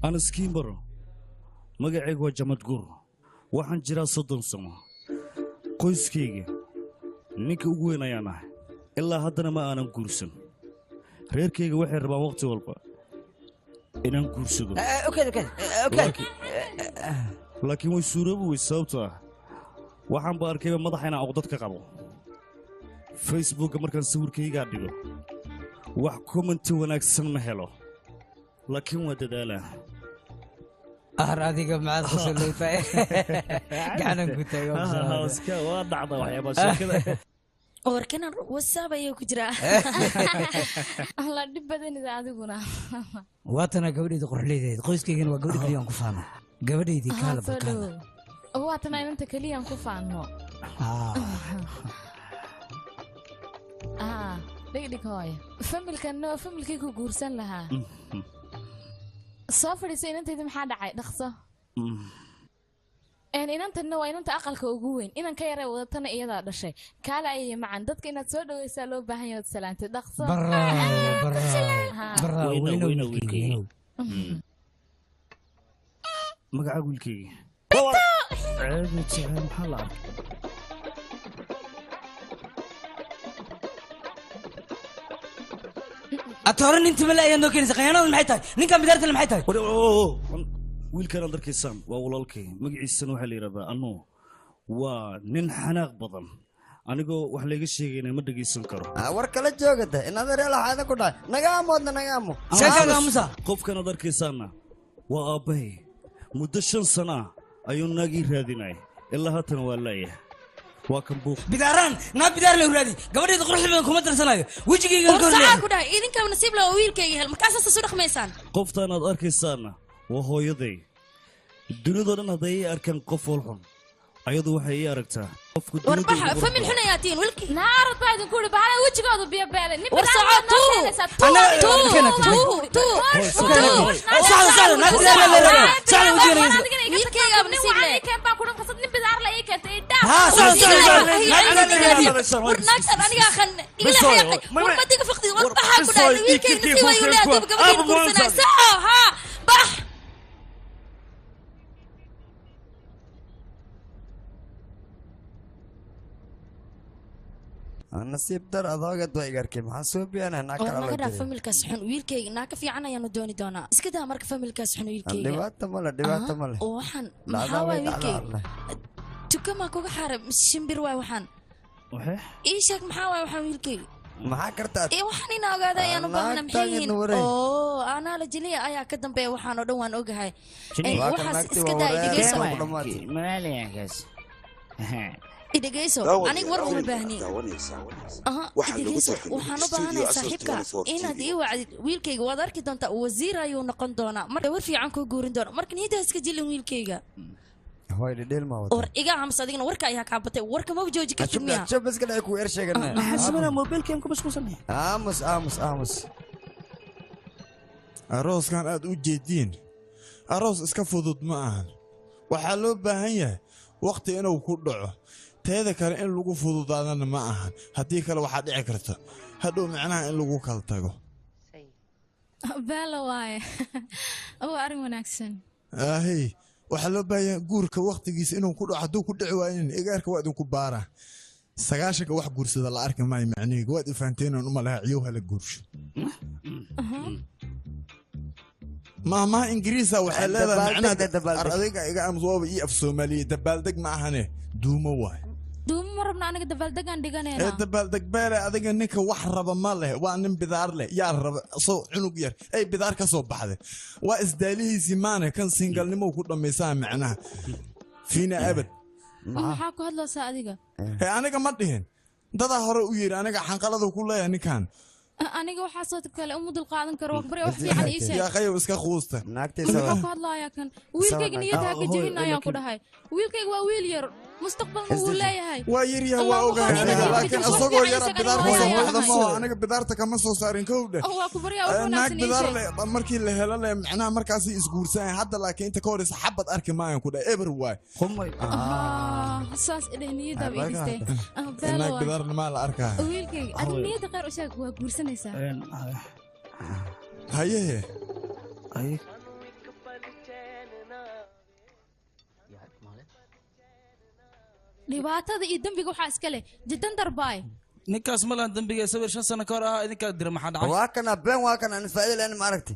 أنا سكيمبر مقعيق وجمد قر waxaan jiraa 30 sano qoyskayga ninka ugu weyn ayaan ahay ilaa haddana ma aanan guursan reerkayga waxay rabaan waqti walba inaan guursado laakiin way suuroobi way sababtoo ah waxaan ba arkayba madaxa inaan oqdad ka qabo facebooka markaan sawirkayga dhigo wax commenti wanaagsan ma helo laakiin waa dadaalaa أراديك مع الخسلوفة قاعد نقول اسكا وضعض وحيا باشا كذا وركنا وسابا يكجرا الله دبدن إذا عدونا واتنا قبلي تقول لي قوس كيجن وقبلي كليان كفانا قبلي دي كلا بكلا واتنا أنت كليان كفانو ديك هاي فمل كانوا فمل كيكو جورسان لها صافر يصير أنت إذا محد عاي دخصة إن أنت النوع إن أنت أقلك وجوين إن كيرا وطنا إيه هذا الشيء كلا أي ما عندك إن تسود ويسألوا بهاي وتسلان تدخصة برا وينو ما قاعد أقول كي عادي تعال محلا أتورن أنت ملا يندو كنيسة خيانة ولا محيطها نكمل بدارة ولا محيطها ويل كان عندك السام وأولالكي مقعي السنة وحلي ربا أنو ونن حناق بضم أنا جو وحلي الشيء إنه مدقي السنكر وركلة جوجته إن هذا ريال هذا كله نجامو نجامو شكرا موسى قف كان عندك السنة وأبي مدشن سنة أيون ناقي هذيناي إلا هاتن ولايه واكم بوخ بداران نا بدار له ولادي قبل يدخل حلم كم ترسنايو وجهي يقول لي ساعة كده إذن كم نصيب له ويل كي المكاسة سورة خميسان قفت أنا أركي السنة وهو يضي الدنيا دون هذي أركن قفولهم أيضا وحي أركتها وربح فمن حنياتين ولكي نعرض بعد نقول بحاله وجهك هذا بيبالي نبي ورسعة تو أنا تو سعد وجهنا ويلكي يا ابن نصيب لي كم باكون قصد نبي دار لي كنت ها ورناكسر أنا أخن إلى حياتي ورمديك فقدي وربح كده ويلكي نسي ويولاد وبقى كل سنة ساعة ها بح نصيب در أضاقت ويقركي محاسوبي أنا هناك على كده ما فهم الكاسحن ويلكي ناك في عنا ينودوني دونا إسكده مرك فهم الكاسحن ويلكي دبات ملا وحن محاوى ويلكي تكما كوك حارب شمبر وحن إيشك محاوى وحن ويلكي ما كرتات إيه وحني ناقة يا نبغى نمحين أنا لجلي أيا كدم بيه وحن ودوان أوجهاي وحس إسكده يدقيسو ما لي يا كاس إدقيسو أنا ورقة مباهني إدقيسو وحنا بهنا صاحبك إن دي وعد ويلكي وذارك دون وزير أيو نقن دونا مرة ورفي عنكو جورين دونا مرة نيدا سكجيل ويلكيجا هاي الديل ما هو اور إيجا عم صدقنا ورك أيها كعبته ورك ما بجوجي كتمية شوف بس كده يكون إيش شغلنا حسبنا موبيل كم كبس كوسمي آمس أروس كان أد وجدين أروس إسكافودود معه وحلو بهيه وقت أنا وكل هذا كان إن لقوا فضود أنا معها هديك لو واحد عكرته هدو معناه إن لقوا كلتجو بالواي هو أرمون أكسن هي وحلو بيا جورك وقت جيس إنهم كل عدو كل عوائن إيجارك وقت كبارة سجاشك واحد جورس هذا الأرك ما يعني وقت فانتين ونما لها عيوها للجورش ما إنجليزا وحلا معناه أراديك إيجا مصوب إيه في الصومالية دبالدك معها نه دوما واي دوما مربنا أنا دبالدك عندي جانا دبالدك بارة أديك إنك وحرب ماله وأنا بذار له يا رب صو عنق ير أي بذار كصوب بحده وإزدالي زمانه كان سينجل نمو كل ما يسامع معناه فينا أبد ما حكوا هذا ساعدك أنا كمدهن ده هرو يير أنا كحنقله كله يعني كان أنا جو حصلت كلا أمود القاعدة كروك بري وحدي عن إيش يا أخي وسك خوسته ناكتي سوا سوا حكوا هذا يا كان ويلكي نيتها كجينا يا كده هاي ويلكي ويلير مستقبل ولا يا هاي ويريا وأوجه لكن أصدقوا يا رب بدار هذا ما أنا بدارته كمان صارين كوده هو كبرياء وأنا ناك بدار مركي اللي هلا معناه مركزي إسقور ساعة حتى لكن أنت كورس حبة أركي معي كده إبر واي هم أساس إنه نيدا بيجستي ناك بدار المال أركها ويلكي أنا نيدا غير أشياء وقرسنيسا هاي dhibaatada iyo dambiga waxaa iska leh jiddan darbaay ninkaas ma lahan dambiga sawir 5 sano ka hor ah idinkaa dira maxaa dhacay waa kana been waa kana aan faa'iido leen ma aragti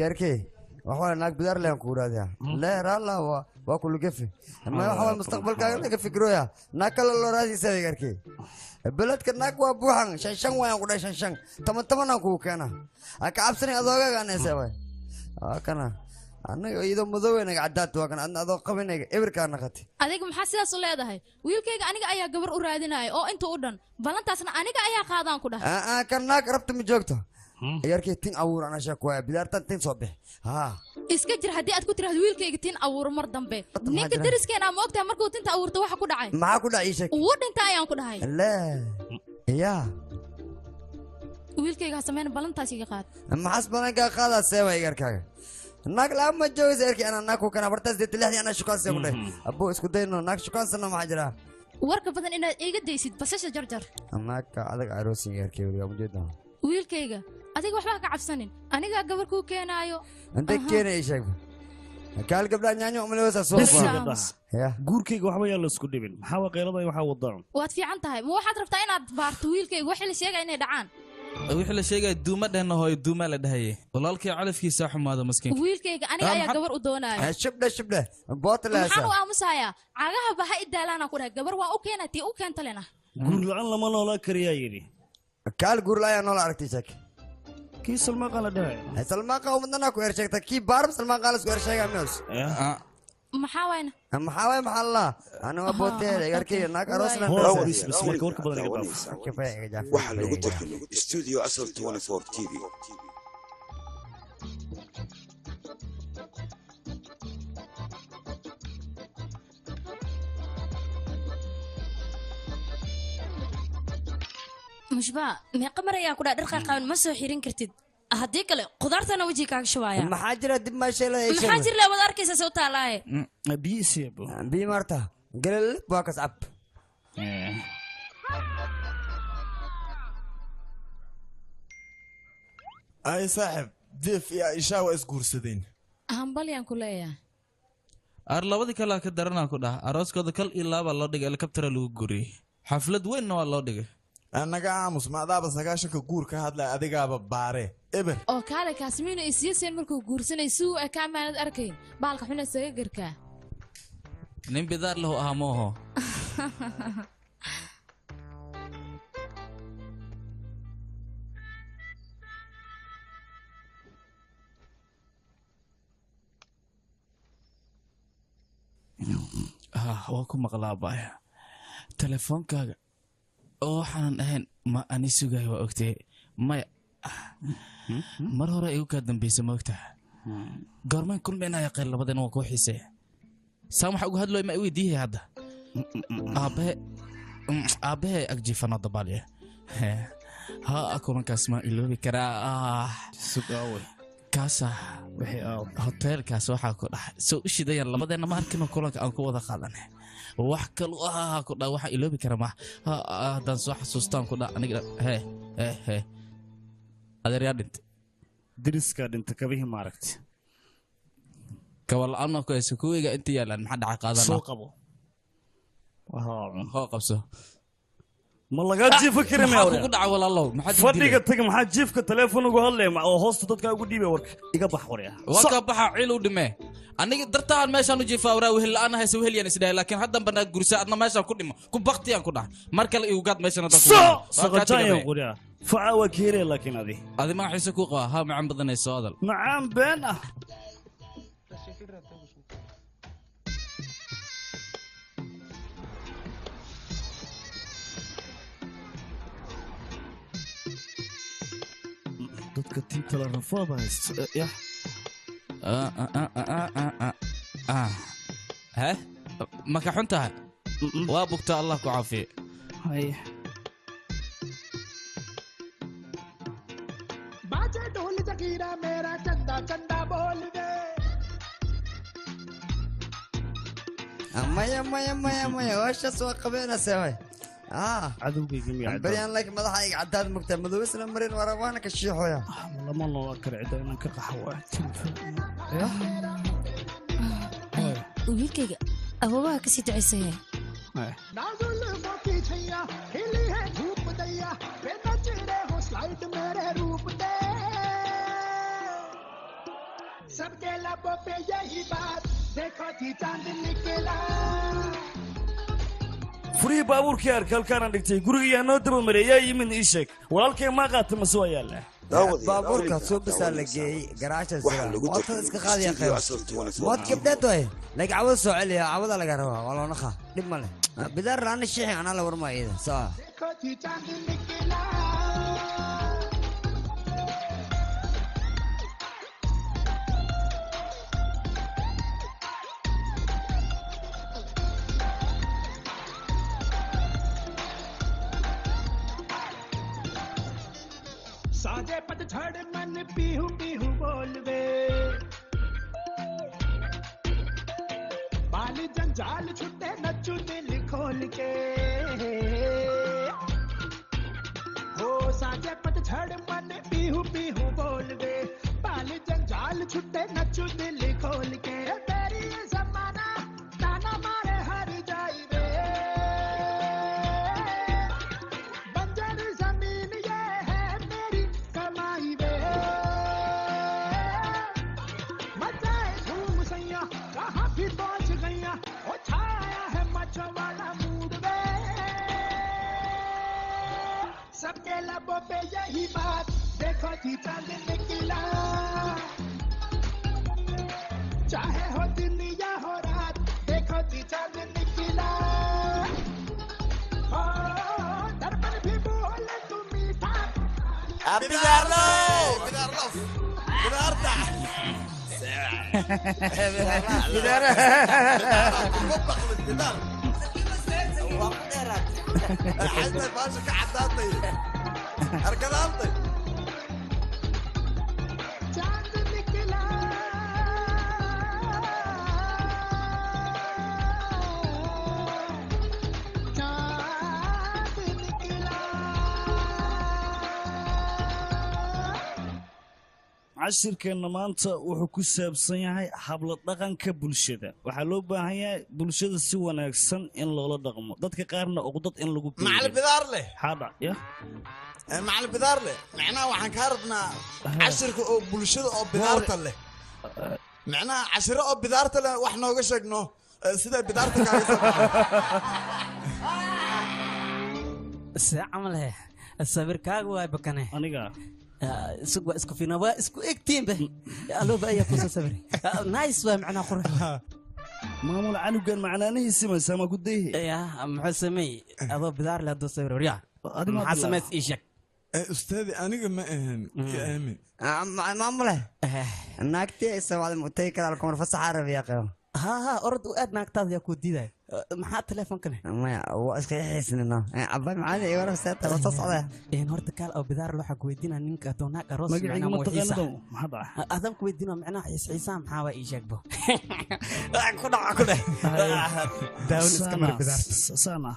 yarkee waxa naag bidaar leen ku raadiya la rala waa kullu gafi ama waxa mustaqbalkaaga laga fikirooya naag kale loo raadiyay yarkee beledka naag waa buuxan shan waan ku dhashan shan taman ku keena aka cabsanay adoogaga anaysa way kana anaga iyadoo madoweynaga cadaad waa kan adoo qabinayga eberkaa naqati adiga maxaa sidaas u leedahay wiilkayga aniga ayaa gabar u raadinaya oo inta u dhan ballantaasna aniga ayaa qaadaan ku dhahay kan naag rabta ma joogto yarkii tin abuur ana sheeko bidaartan tin soo bix iska jir haddii aad ku tiraahdo wiilkayga tin abuuro mar dambe ninka dariskeena ma ogtahay markuu tinta abuurto waxa ku dhacay maxaa ku dhacay sheek wuu dhintay ayaan ku dhahay yaa wiilkayga ha sameyn ballantaas iga qaad maxaas ballankaa qaadaa seeba yarkaaga naag lama joogo yarkii ana naag ku kana bartaas deet lixdii ana shukaansi ku dhahay abbo isku dayno naag shukaansana maxaa jira warka badan inaad iga daysid basasha jarjar naagka adag aroosin yarkii wariga mujeeda wiilkayga adiga waxba ka cabsanin aniga gabar ku keenaayo inta keenay sheeg kaal gabdha nyaanyo umaleeysa soo guurkayga waxba yaa la isku dhibin maxaa waqeelada waxaa wadaan waad fiican tahay ma waxaad rabtaa inaad baarto wiilkayga wixii la sheegay inay dhacaan wixii la sheegay duuma dhahna hooyo duuma la dhahaye walaalkii calafkiisa xumaada maskiinka wiilkayga aniga ayaa gabar u doonaya shibdha bootlaasa maxaan u aamusayaa cagaha baha idaalaana ku dhahay gabar waa u keenay tii u keenta lena guur la-aan lama noolaa kariyaa yidhi kaal guur la-aan noola aragtay sheek kii salmaaqa la dhahay salmaaqa umadana ku ersheegta kii baarab salmaaqa la isku ersheegaa meos maxaa wayna maxaa way maxaa la aniga booteel yarkii naag aroosna marka warka badan iga dhaaf waxa lagu tartamay studio asal 24 TV mushba meeqa mar ayaa ku dhaa dhar qaawan ma soo xirin kartid haddii kale qudaartana weji kaaga shubaya maxaa jira dib ma sheelay maxaa jira wad arkaysa soo taalaaye biisiabo bii marta galal waa kasab ay saaxib diif iyo ishaa waa isguursadeen hambalyaan ku leeyahay ar labadii kale ka daranaa ku dhaha arooskooda kal iyo laaba loo dhigay helikabtara lagu guriyey xaflad weynna waa loo dhigay annaga aamus maadaaba 9-ka guur ka hadlay adigaaba baare eber oo kaale kaasmiino isiiseen markuu guursanay suu ka amaanad arkayn baalka xuna saga garkaa nin bidaar lahu ahaa mooho waa ku maqlaa baaya telefoonkaaga oo waxaanan ahayn ma ani sugaay waa ogtee maya mar hore igu kaa dambaysa ma ogtaha goormaan kulmaynaya qayl labadeena waa kuu xiisee saan waxa ugu hadlooy ma i weydiihay hadda aabbahe agjiifano dabaalya ha kulankaas ma iloobi karaa kaasa hoteelkaas waxaa ku dhahay soo u shidayaan labadeena ma arkino kulanka aan ku wada qaadane wax kalu ku dhaa waxaa iloobi kara ma haddaan soo xasuustaan ku dhaa aniga he adeeryaa dhintay diriskaa dhinta kabihii maaragti kaba la-aan ku haysa kuweyga inta yaalaan maxaa dhaca qaadana soo qabo hoo qabso ma lagaa jiifa kari maxaa kugu dhaca walaalow fadhiga taga maxaa jiifka teleefon ugu hadlaya oo hoosta dadkaa ugu dhiibay warka iga bax warya waa ka baxa ciil u dhimee aniga dartaan meeshaan u jiifaa waraa wehel la-aan haysa wehelyan isdhahay laakiin haddan banaa gursa adna meeshaan ku dhimo ku baktiyaan ku dhahay mar kale igu gaad meeshaan soqojaaya warya facaa waa keeraya laakiin adi magaxiisa ku qaba haa macaan badanay soo adal macaan been ah dadka tinta la rafaaba haysto yah he maka xun tahay waa bugta allah ku caafiye hay बाजे ढोल जगीरा मेरा चंदा चंदा बोल दे maya washaas waa qabeena seeway cadowgayga miyaa baryaan like madaxayga cadaad mugta madowisna marin warabaana ka shiixoya lama noola kara cidda inaan ka qaxo wiilkayga ababaha kasii ducaysaya नाजुल मोती छैया हिली है धूप दैया वे नच रहे हो स्लाइड मेरे रूप दे सबके लबों पे यही बात देखो थी चांद निकला furihii baabuurkii arka halkaana dhigtay guriga yaa noo daba maray yaa yimid ii sheeg walaalkay maa qaata mase waa yaallaa baabuurka soo bisaa la geeyey garaasha sida mootada iska qaadaya qayb mood gabdheed way laga cawada soo celiya cawada laga rabaa waa loo naqa dhib ma leh bidaar laana sheexi anaa la warma iyada saa देखो थी चांद निकला साजे पतझड़ मन पीहू पीहू बोलवे बाल जंजाल छुट्टे नचू दिल खोल के हो साजे पतझड़ मन पीहू पीहू बोलवे बाल जंजाल छुट्टे नचू दिल खोल के तेरी ये जमाना ताना मारे हर जाई वे बंजर जमीन ये है मेरी कमाई वे मचाए धूम सैया कहाँ भी पहुंच गईया ओ छाया है मचो वाला मूड वे सबके लबों पे यही बात देखो थी चांद निकला चाहे हो दिन या हो रात देखो थी चांद निकला ओ दर्पण भी बोले तू मीठा चांद निकला चांद निकला cashirkeenna maanta wuxuu ku saabsan yahay habla dhaqanka bulshada waxaa loo baahan yahay bulshada si wanaagsan in loola dhaqmo dadka qaarna uqdad in lagu macalin bidaar leh xaadha ya macalin bidaar leh macnaha waxaan kaa rabnaa cashirka oo bulshada oo bidaarta leh macnaha cashiro oo bidaarta leh wax nooga sheegno sida bidaarta kaaga soo see camal he sawirkaaga waa bakane aniga isug waa isku fina waa isku egtiinba alooba ayaa kusoo sawiray nice waa macnaa qurux maamul canugan macnaanihiisi maysama ku dayhe ya muxuu sameey adoo bidaar leh hadduu sawir waryaa maxaa samays ii sheeg ustaadi aniga ma ahan ya aamin maamule naagtii ay sawacda mutay kala alkumar fasaxa rabiya qabo ها أرد وأد ناقطات يا كوديدا ما حد تلفون كله ما واسكي حسنا عبال معانا إيه ورا سات رصاص عليه إيه نورت كال أو بدار لوحة كويدينا نينك توناك روس معنا موحيسة أذب كويدينا معنا حسام حاوى إيجاكبو كده داون اسكمر بدار سامع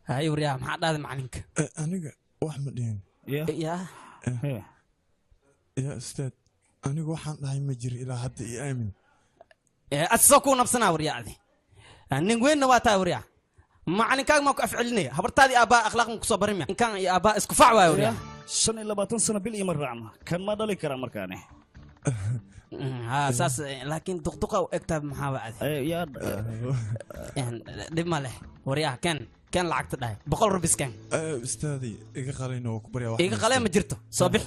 هاي وريا ما حد هذا معنينك أنا وأحمد دين يا يا أستاذ أنا وحن لا يمجري إلى حد يأمن أتسوكو نفسنا وريا ذي نين وين نواتا وريا ما عني كان ما كأفعلني هبرتادي آباء أخلاق مكسوبرين إن كان يا آباء اسكفاع وريا شن إلا باتن سنة بالي مرة عنا كان ما دلي كرام مركاني ها أساس لكن دقدقة وأكتب محاوعة يا يعني دب ماله وريا كان لعقت ده بقول ربيس كان أستاذي إيجا خلينا وكبريا واحد إيجا خلينا مجرته صباح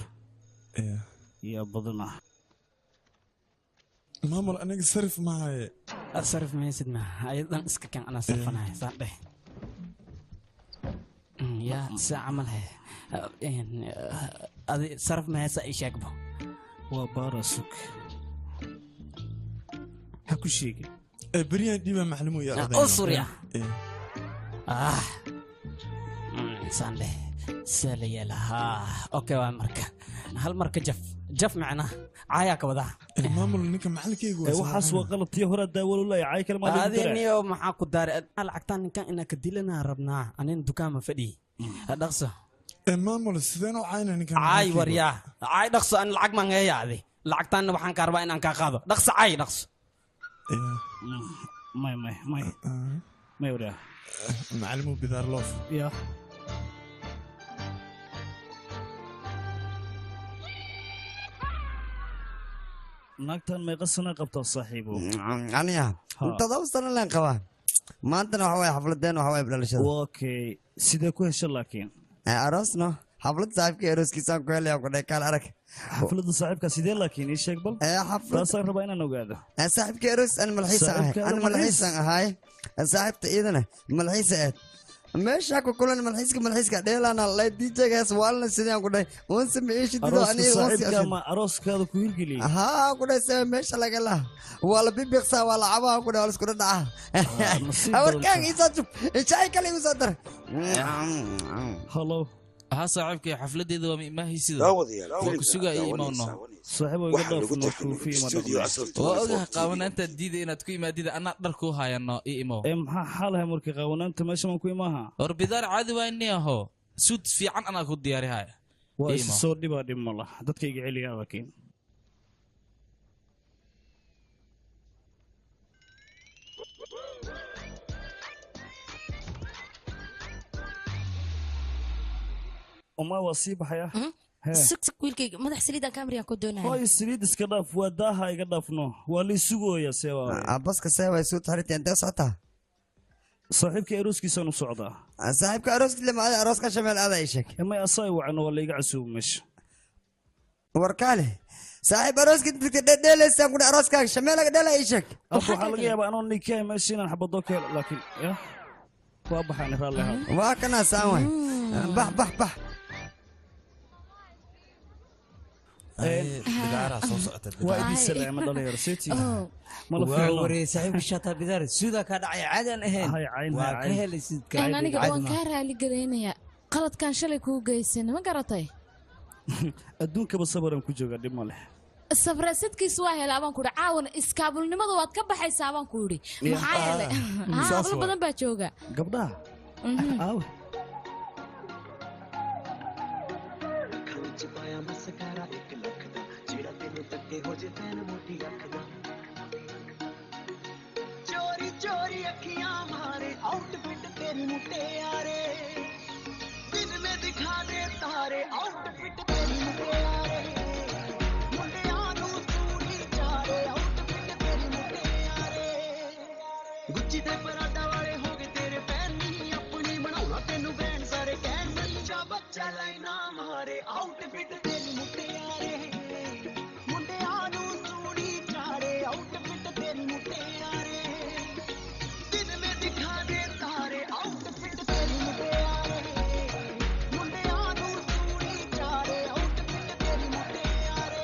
يا بدنا ماما أنا صرف معي أصرف معي سيدنا أيضا إسك كان أنا صرفنا صاحبي يا سأعملها يعني هذه صرف معي سأيشاكبه وبارسك هكو شيء بريان ديما معلمو يا أصريا سانده سالي لها أوكي وامرك هل مرك جف معنا عاياك وذا المامل إنك معلك يقول وحاس وغلط يهرا داول ولا يعاي كلمة هذه النيو معاك الدار العقتان كان إنك ديلنا ربنا أنا دكان فدي دقصة المامل السدان وعين إنك عاي وريا عاي دقصة أنا العق من هي هذه العقتان وحن كاربا إن أنك قاضو دقصة عاي دقصة ما يوريها معلمو بذار لوف يا naagtan meeqa sana qabtaa saaxiibo aniya todoba sano leen qabaa maantana waxa waye xafladeen waxa waye dhalashada okay sidee ku hesha laakiin aroosno xaflad saaxiibka arooskiisaan ku helaya ku dhahay kaal arag xafladda saaxiibka sidee laakiin ii sheeg bal taasaan rabaa inaan ogaado saaxiibka aroos aan malxiisan ahay saaxiibta iidana malxiisa aad meesha ku kulan malxiiska dheelana lay DJgaas waalna sidaan ku dhahay oon sameeyay dido aniga ma arooskaada ku hirgeliye ha ku dhahay meesha laga la wala bibiqsa wala caba ku dhahay isku dhaca awarkaan isa jub jay kale u soo dar hello ها صاحبك حفلتي ذو ما هي سيده داوديال كسوغا اي مونو صاحبو iga dhaafno kuufi ma waa qaawanaanta diiday inaad ku imaadida ana dharku hayano ii imo maxaa xalahay markii qaawanaanta meesha man ku imaaha or bidaar caadi waa inii aho suud fiican ana ku diyaarihay waa soo dhibaa mala dadka iga celiya laakiin وما وصيب حياة سك ويلكي مدح سليد كاميرا كودونا هاي سليد اسكداف وداها يقدافنو واللي سوغو يا سيوا بس كسيوا يسوت هرتي انت صعتها صاحبك اروسكي سنو صعدا صاحبك اروسكي لما اروسك شمال هذا ايشك اما اصاي وعنو ولا يقعسو مش وركالي صاحب اروسكي دلس كود اروسك شمال دلا ايشك ابو حلقه يا انو نيكاي ماشينا حبدوك لكن يا وابحاني رالي هذا ما كنا ساوي بح بدارة صوصة وادي السلام الله يرسيتي وري صاحب الشاطئ بدار سودا كان عادن اهين هاي عين وكهل سيدك انا وان كارا لي غدينيا قلد كان شلي كو غيسن ما غرتay adduunka ba sabaran ku jooga dhib male sabrasidkiis waa helaa baan ku dhac caawan iskaabulnimada waad ka baxaysaa baan ku yiri maxaa yeelay hablo badan baa jooga gabdhaha aaw चोरी चोरी अखियां मारे आउटफिट तेरी मुटियारे दिन में दिखा दे तारे आउटफिट तेरी मुटियारे मुटियां नू चूड़ी चारे आउटफिट तेरी मुटियारे गुच्ची दे पराडा वाले हो गए तेरे पैनी अपनी बनाउणा तेनू बैन सारे कहन चा बच्चा लाइना मारे आउटफिट तेरी मुटियारे मुटियां नू चूड़ी चारे आउटफिट तेरी मुटियारे दिखा दे तारे आउटफिट तेरी मुटियारे मुंडिया नू चूड़ी चारे आउटफिट तेरी मुटियारे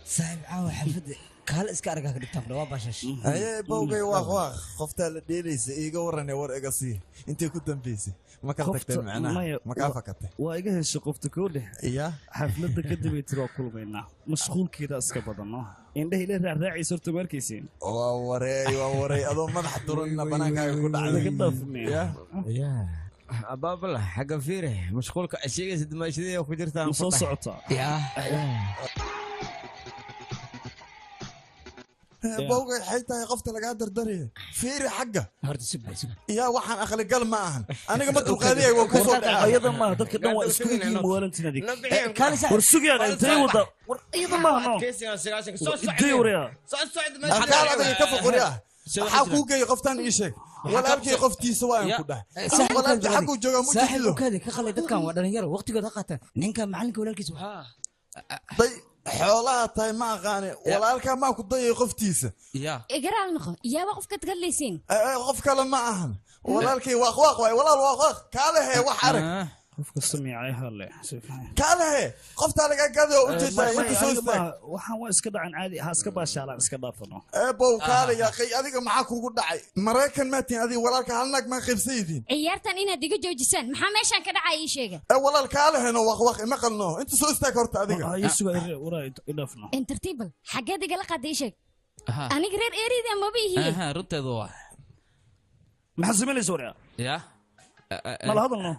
صاحب عاو حفظ كهل اسك ارغا كدبتان دوا باشاش اي بوغي واخ قفتا لا ديليس ايغا وراني ور ايغا سي انت ku dambeysay ma ka tagtay macnaha ma ka fakatay waa iga hesho qofta koodhe iya xafladda kadib ay tiro kulmayna mashquulkeeda iska badano indhaha ila raacay surta markaysiin waa waray adoo madax durana banaankaaga ku dhacday laga dhaafnay يا أبابلا حق فيره مشغولك أشياء زد ما شذي أو كجرتها مصو صعطة يا بوغي حيتا قفت لقى دردري فيري حقه هرت سبع يا waxaan aqli gal ma ahan aniga ma dulqaadiyay waa ku soo dhacay ayada ma dadka dhan waa isku yihiin muwalantina dik war sugiyada intay wada war ayada ma hano idii wariya aqal adiga ka foqoriya waxa ku geey qoftan ii sheeg walaalkii qoftiisa waa aan ku dhahay walaalkii xaqu jooga mu jido كذا كخلي dadkan waa dhalinyaro waqtigooda qaataan ninka macalinka walaalkiisa waxa xoolaha tahay ma aqaane walaalka ma ku dayay qoftiisa igaraal noqo yaaba qofka taglaysiin qof kale ma ahan walaalkii waaqwaaq way walaal waaqwaaq kaale he wax arag qofka samicay hale kaale he qofta laga gado u jeedaa inta soo istaag waxaan waa iska dhacan caadi ha iska baashaalaan iska dhaafano bow kaale ya qay adiga maxaa kugu dhacay mareykan ma tiin adiga walaalka halnag ma qibsaydin ciyaartan inaad iga joojisaan maxaa meeshan ka dhacay ii sheega walaal kaale heno waaqwaaq ma qalno inta soo istaag horta adiga ay suga waraa idafno محزمين سوريا يا ما له هذا منه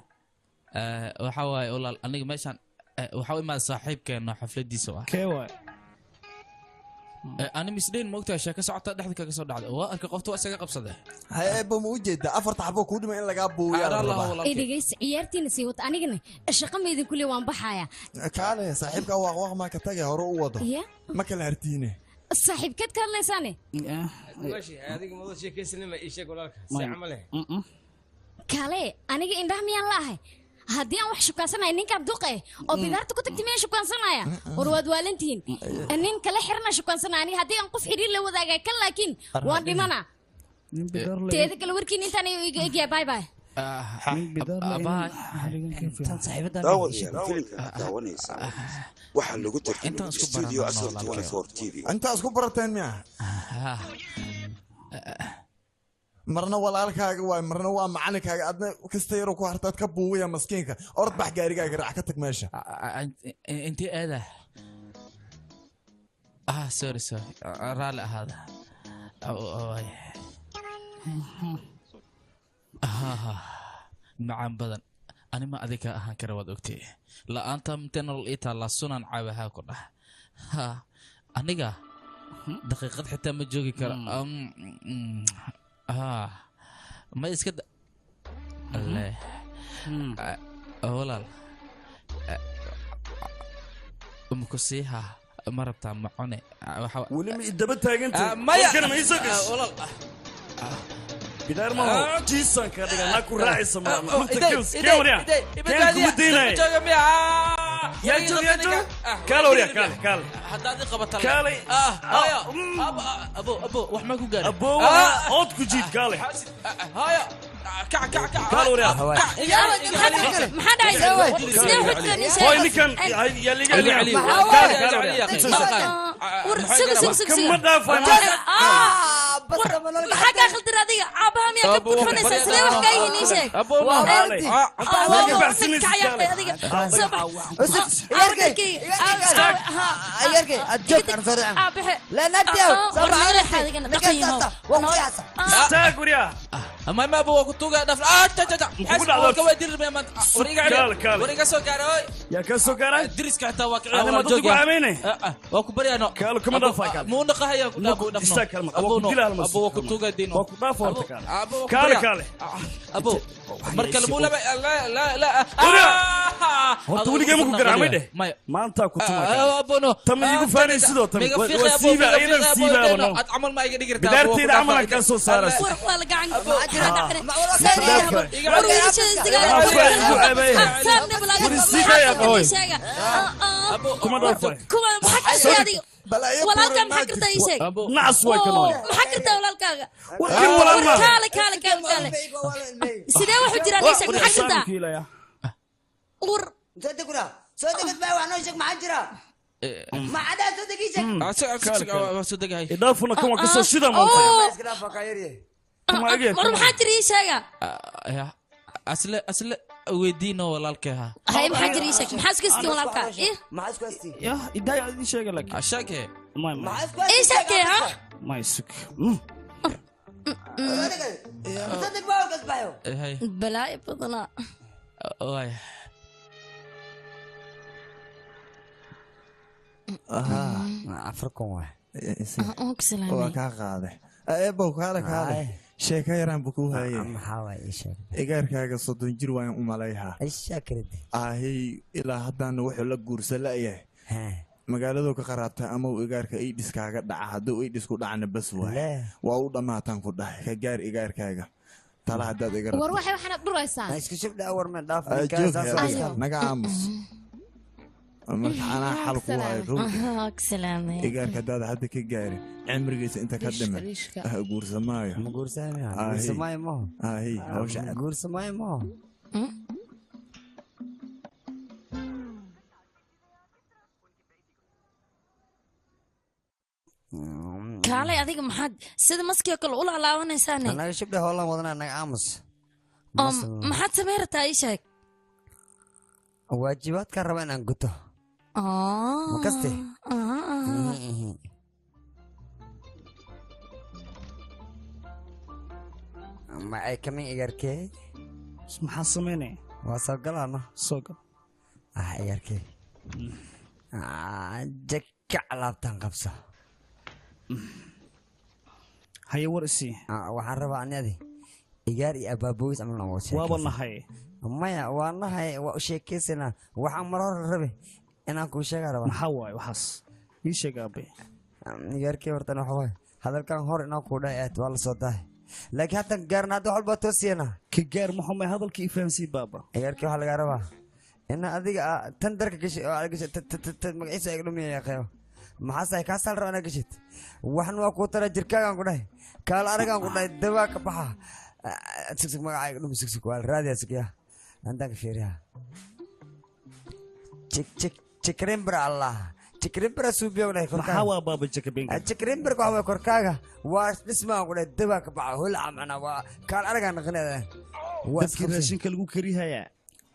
waxa waaye walaal aniga meeshan waxa uu imaad saaxiibkeena xafladiisa waa kee waay ani misdeen moogtaa sheeko socota dhexda kaga soo dhacday waa arka qofta isaga qabsaday hay'adba ma u jeedaa afarta xabo ku dhima in laga buuyo idigays ciyaartiina sii wata anigana shaqo ma idin kulli waan baxaya kaale saaxiibka waa ma ka tagay hore u wado ma kala hartiine saaxiibkeed ka hadlaysaane ماشي هذيك موضوع شيء كيسني ما إيش يقول لك سيعمله kaale aniga indhaha miyaan laahay haddii aan wax shukaansanaya ninkaan duqe oo bidaarta ku tagtay miyaan shukaansanaya war waad waalantihiin nin kala xirna shukaansanaya aniga haddii aan qof xiriir la wadaagay kan laakiin waan dhimana teeda kale warkiin intaan iga egya bye bye waxaa lagu tartamay studio asal 24 TV inta isku barateen miya marna walaalkaaga waay marna waa macalinkaaga adna kasta yaro ku hartaad ka buuwaya maskiinka orod bax gaarigaaga raac ka tag meesha intii aada sorry raali ahaada macaan badan anima adiga ahaan kara waad ogtay la'aanta intee nolol ii taallaa sunan caabahaa ku dhah aniga daqiiqad xitaa ma joogi kara ما يسكت الله ولا مكسيها مربطة معوني ولم يدبتها انت ما كان ما يسكت ولا بدار ما هو جيسان كذا ناكو راعي سما انت كيوس كيوريا كان كودينا يا جو كالوريا كال هذا قبط كالي ابو وح ما كو قال ابو عود كجيد كالي هايا كع كالوريا ما حد عايز هاي اللي كان يلي كم مدافع بس ما حاجة أخذ رادية عبهم يا كبر خمسة سنين وحكاية نيشك أبو يركي أتجوك أنا صار لا نديو تاكوريا ما أبو كتوجا دفع حسب كوادر ما وريجا سكراي يا كسكراي دريس كحتا واقع أنا ما تقول عميني وكبري أنا كالو كم دفع مو نقها أبو أبو كتوجا دينو كالي أبو مركل مو لا لا لا هو تقولي كم كوكر عميده ما أنت كتوما أبو نو تم يجوا فاني سيدو تم وسيبة أيضا سيبة أبو نو أتعمل ما يقدر بدارتي العمل كسو سارس walaalkaa maxaa kartaa ii sheeg nacas way ka nool maxaa kartaa walaalkaaga warkin walaalma kaale sidee waxu jiraan ii sheeg maxaa kartaa ur soo degad baa wax noo sheeg maxaa jira ما عدا صدق هاي إضافنا كم قصة شدة ما مر محاجر يشاقة أصل ودينا ولا الكها هاي محاجر يشاقة محاسك استي ولا الكها إيه محاسك استي يا إداي يشاقة لك أشاقة ما إيه شاقة ها ما يسك صدق باو قصبايو هاي بلاي بضنا واي عفركم واحد أقسلاني وكا قاده أبو كاله sheeka yaraan buu ku hayay maxaa waay sheeg igaarkaaga 30 jir waan u maleeyahay ay sheekrid ahay ilaa hadana wuxuu la guursalaya magaaladu ka qaraabta ama uu igaarka ay dhiskaaga dhaca haduu ay dhisku dhacna bas waa u dhamaatan ku dhahay ka gaar igaarkaaga tala hadaad igar war waxana dhuraysaa iska shibda war ma dhaaf naga aamus markaana xal ku hay salaamay igaarka dad hadda ka gaari cimrigiisa inta ka dhimay guursamaayo ma guursamaayo ma ay hawsha guursamaayo ma kaalay adiga maxaad sida maskiga kale u laalaabanaysaane anaga shibda hoolan wadana naga aamus maxaad sameyrtaa ii sheeg waajibaadka raba inaan guto makaste ma ay kamin igarkee maxaa sameynaya waa soo galaano soo gal igarkee jaka alaabtan qabso haye war isii waxaan rabaa anadi igaar iyo abaaboys ama lama sheekaysan waaba nahay maya waa nahay waa u sheekaysanaa waxaan mar hore rabe inaan kuu sheegaa rabaa maxaa waaye waxaas ii sheeg aabe igaarkii hortan waxa waaye hadalkan hor inaan kuu dhahay aad waa la soo dahay laakiin haddan gaarna hadda waxalbaa toosiyana ka gaar maxumay hadalkii ifahansii baaba igaarkii waxaa lagaa rabaa ina adiga tan darka gashay oo aad gashay magaciisa ay dhumiya qeyo maxaasahay kaa saal rabaa inaa gashid waxna waa kuu tara jirkaagaan ku dhahay kaala anagaan ku dhahay dabaa ka baxa sigsig magacayga dhumi sigsig waa la raadiyaa sigya antaan ka fiiriyaa jikrimbra allah jikrimbra suubiya ku dhahay maxaa waa baaba jakabenga jikrimbrka waxa way korkaaga waa dhismaan ku dhahay dabaa ka baxa holaca macnaa waa kaala anagaan naqaneeda dadkii raashinka lagu karihayaa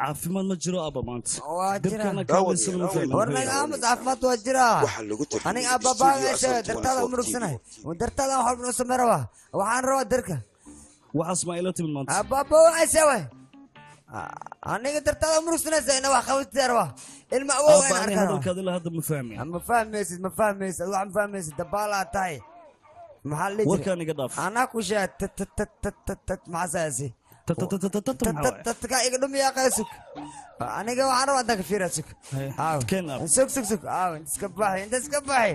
caafimaad ma jiro aba maanta waa jira warnaga aamus caafimaad waa jira aniga aababaagasha dartaada murugsanahay dartaada wax walba noo samey rabaa waxaan rabaa darka waxaas ma ila timid maanta aababa waxayse way aniga dartaada murugsanaysa ina wax qabadtida rabaa ilma awow in arkaa hadalkaad ilaa hadda ma fahmay ma fahmaysid wax ma fahmaysid dabaalaa tahay maxaa la warkaan iga dhaaf anaa ku sheeg maxaasaasi تتكا يقدم يا قاسك أنا جوا عرب عندك في راسك سك أنت سكباحي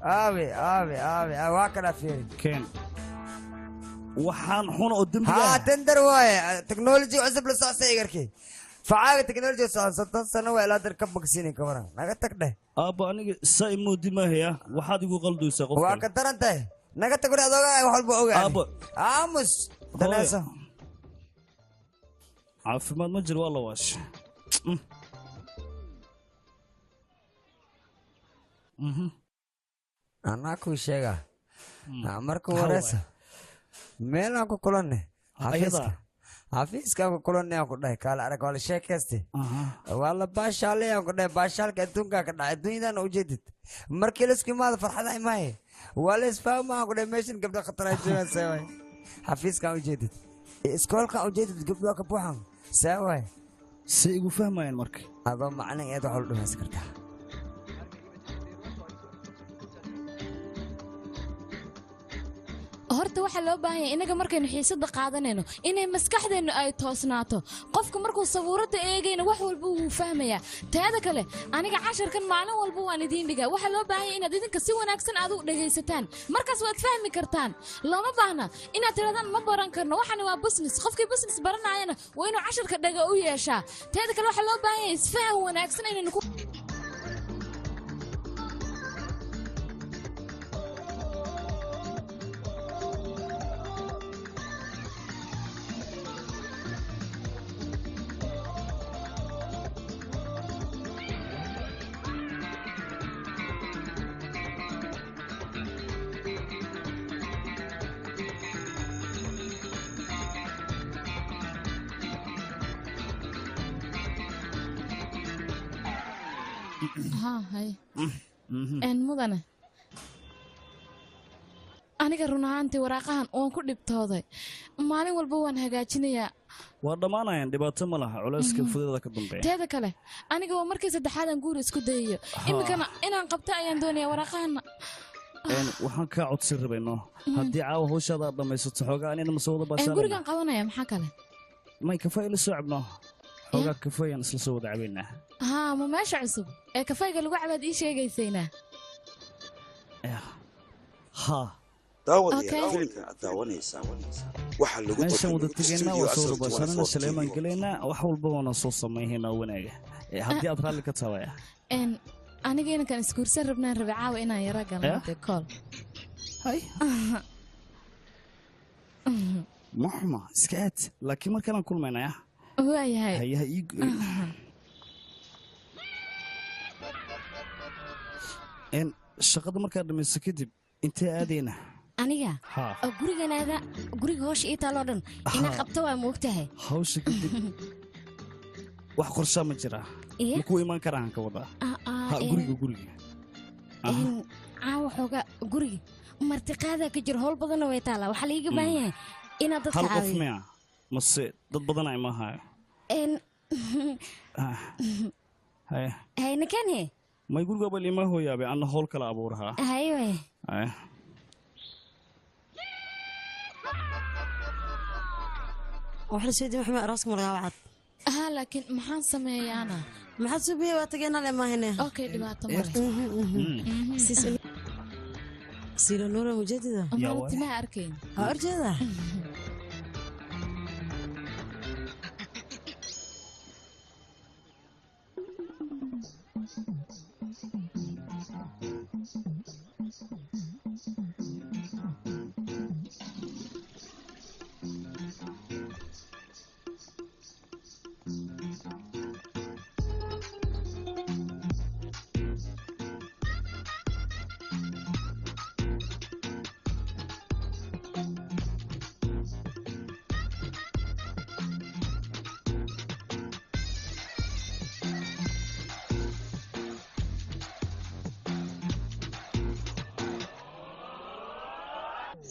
آوي واكلا فيري كين وحان حون قدام تندر واي تكنولوجي عزب لصاصة يقركي فعاقة تكنولوجي صاصة سنة ولا تركب بكسيني كورا نقطك ده أبا أنا سايمو دي ما هي وحد يقول قلدو يساقف واكتر أنت نقطك ولا دوغا وحلبو أوغا أبا آمس دناسا caafimaad ma jiro waa la waash anaa kuu sheega marka wareysa meelaan ku kulanne xafiiskaan ku kulanne aan ku dhahay kaala arag waa la sheekayste waa la baashaalay aan ku dhahay baashaalka adduunkaa ka dhacay adduunyadana ujeedid markii laisku imaado farxada imaye waa la isfahma aan ku dhahay meeshan gabdha khatara joogaan seeway xafiiskaan ujeedid iskoolkaan ujeedid gabdho ka buuxan ساوي سيقو فهمين مرك أظن معنى إيه تقول له سكرتها horta waxa loo baahan yahay inaga markaynu xiisada qaadanayno inay maskaxdeenu ay toosnaato qofka markuu sabuurada eegayna wax walba uu fahmayaa taada kale aniga casharkan maalin walba waan idiin dhigaa waxa loo baahan yahay inaad idinka si wanaagsan aad u dhagaysataan markaas waad fahmi kartaan looma baahna inaad tirahdaan ma baran karno waxani waa business qofkii business baranayana waa inuu casharka dhaga u yeeshaa taada kale waxa loo baahan yahay isfahan wanaagsan inaynu ku هاي إن مدنه aniga run ahaantii waraaqahan oon ku dhibtooday maalin walba waan hagaajinayaa waa dhammaanayaan dhibaato ma laha culayska fudeeda ka dambeeya teeda kale aniga waa markii saddexaad aan guur isku dayayo iminkana inaan qabto ayaan doonayaa waraaqahana waxaan kaa codsi rabayno haddii caawa hawshaada aad dhammaysato xoogaa anina ma soo wada baashaan gurigaan qabanaya maxaa kale may kafay ila soo cabno xoogaa kafayaan isla soo wada cabaynaa ها ما ماشي عصب كفاية قالوا قاعد إيش هيك يسينا ها داود يا فيلم داونيسا waxa lagu meeshan wada tagaynaa waa soo basharana Saleeman galeena wax walba wana soo sameeyna wanaaga hadii aad raalli ka taabaya aniga inaan kan iskuursan rabnaan rabcaawa inaan yara galnaa kool hay maxma iskaat laakiin markaan kulmaynaa waayahay hayaha shaqada markaa dhamayso kadib intee aadayna aniga guriganaada guriga hawsha ii taaloo dhan ina qabto waa moogtahay hawsha kadib wax qorshaa ma jiraa makuu imaan karaan ka wadaa guriga caawa xooga guriga martiqaadaa ka jiro howl badanna way taalaa waxaa laiga baahan yahay inaad dadka hal qof caawiyo miya mase dad badan ay ma hayo En haye hay nakane may guriga bal ima hooyaabe anna howl kala abuurahaa hay way haye waxaan soo diiday maxaa araaska margaa wacad ها لكن محان سميانا maxaad soo biyay waa tageenaa le maahine اوكي دبعت مرت siila nuura mujeedida مرت ما اركين ها arjeeda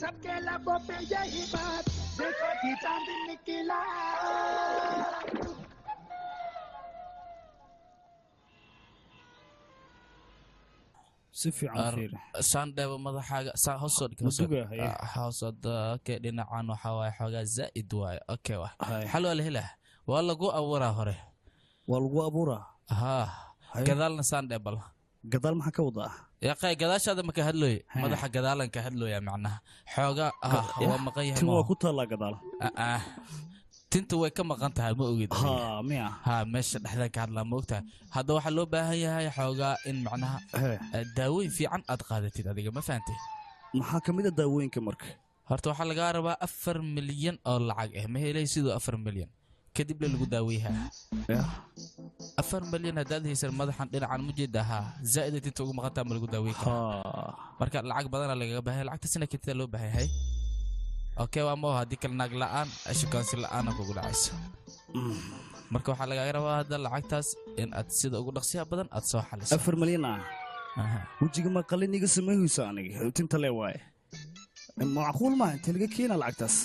सबके लबों पे यही बात देखो कि चांद निकला si fiican fiiri saandheeba madaxaaga hoosoo dhig hoosooda okay dhinacan waxaa waaye xoogaa zaa'id waaye okay wa xal waa la helaa waa lagu abuuraa hore waa lagu abuuraa haa gadaalna saandheebal gadaal maxaa ka wadaa yaqay gadaashaada ma ka hadlooy madaxa gadaalan ka hadlooya macnaha xoogaa waa maqan yahay waa ku taallaa gadaal tinta way ka maqan tahay ma ogid miya meesha dhexdan ka hadlaa ma ogtahay hadda waxaa loo baahan yahay xoogaa in macnaha daawooyin fiican aad qaadatid adiga ma fahantay maxaa ka mid a daawooyinka marka horta waxaa lagaa rabaa 4 milyan oo lacag ah ma helay sidoo 4 milyan kadib lagu daaweeyaa 4 milyan haddaad haysan madaxan dhinacan mujeeda zaa'id tinta ugu maqan tahay ma lagu daaweey karaa marka lacag badan lagaga baahan lacagtaasina kinta loo baahan yahay okay waa ma haddii kale naag la'aan shukaansi la'aan kugu dhacayso marka waxaa laga rabaa hadda lacagtaas in aad sida ugu dhaqsiya badan aad soo xaliso 4 milyan wejiga ma qaliniga sameeyaysa aniga tinta le waaye macquul ma inta laga keena lacagtaas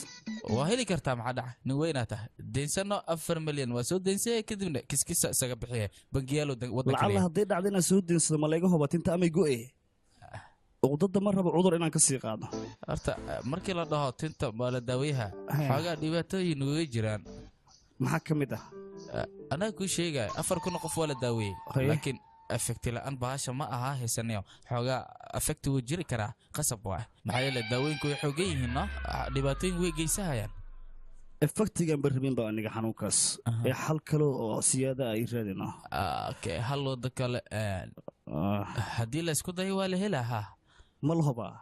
waa heli kartaa maxaa dhaca nin weynaa tahay deensano 4 milyan waa soo deensay kadibna kiskisa isaga bixiya bangiyaalo waddanka lacala hadday dhacdo inaan soo deensado ma laga huba tinta amay go'e uqdada ma rabo cudur inaan ka sii qaado horta markii la dhaho tinta waa la daaweeyaha xoogaa dhibaatooyin way jiraan maxaa ka mid anaa kuu sheegaya 4,000 qof waa la daaweeyey laakiin affecti la'aan bahasha ma aha haysanayo xoogaa affecti wuu jiri karaa qasab waa maxaa yeelay daawooyinku way xoogan yihiin no dhibaatooyin way geysahayaan effectigan barrabin baa aniga xanuunkaas ee xal kale oo siyaada ay raadino okay hal wada kale haddii la isku dayo waa la helaa ma la hubaa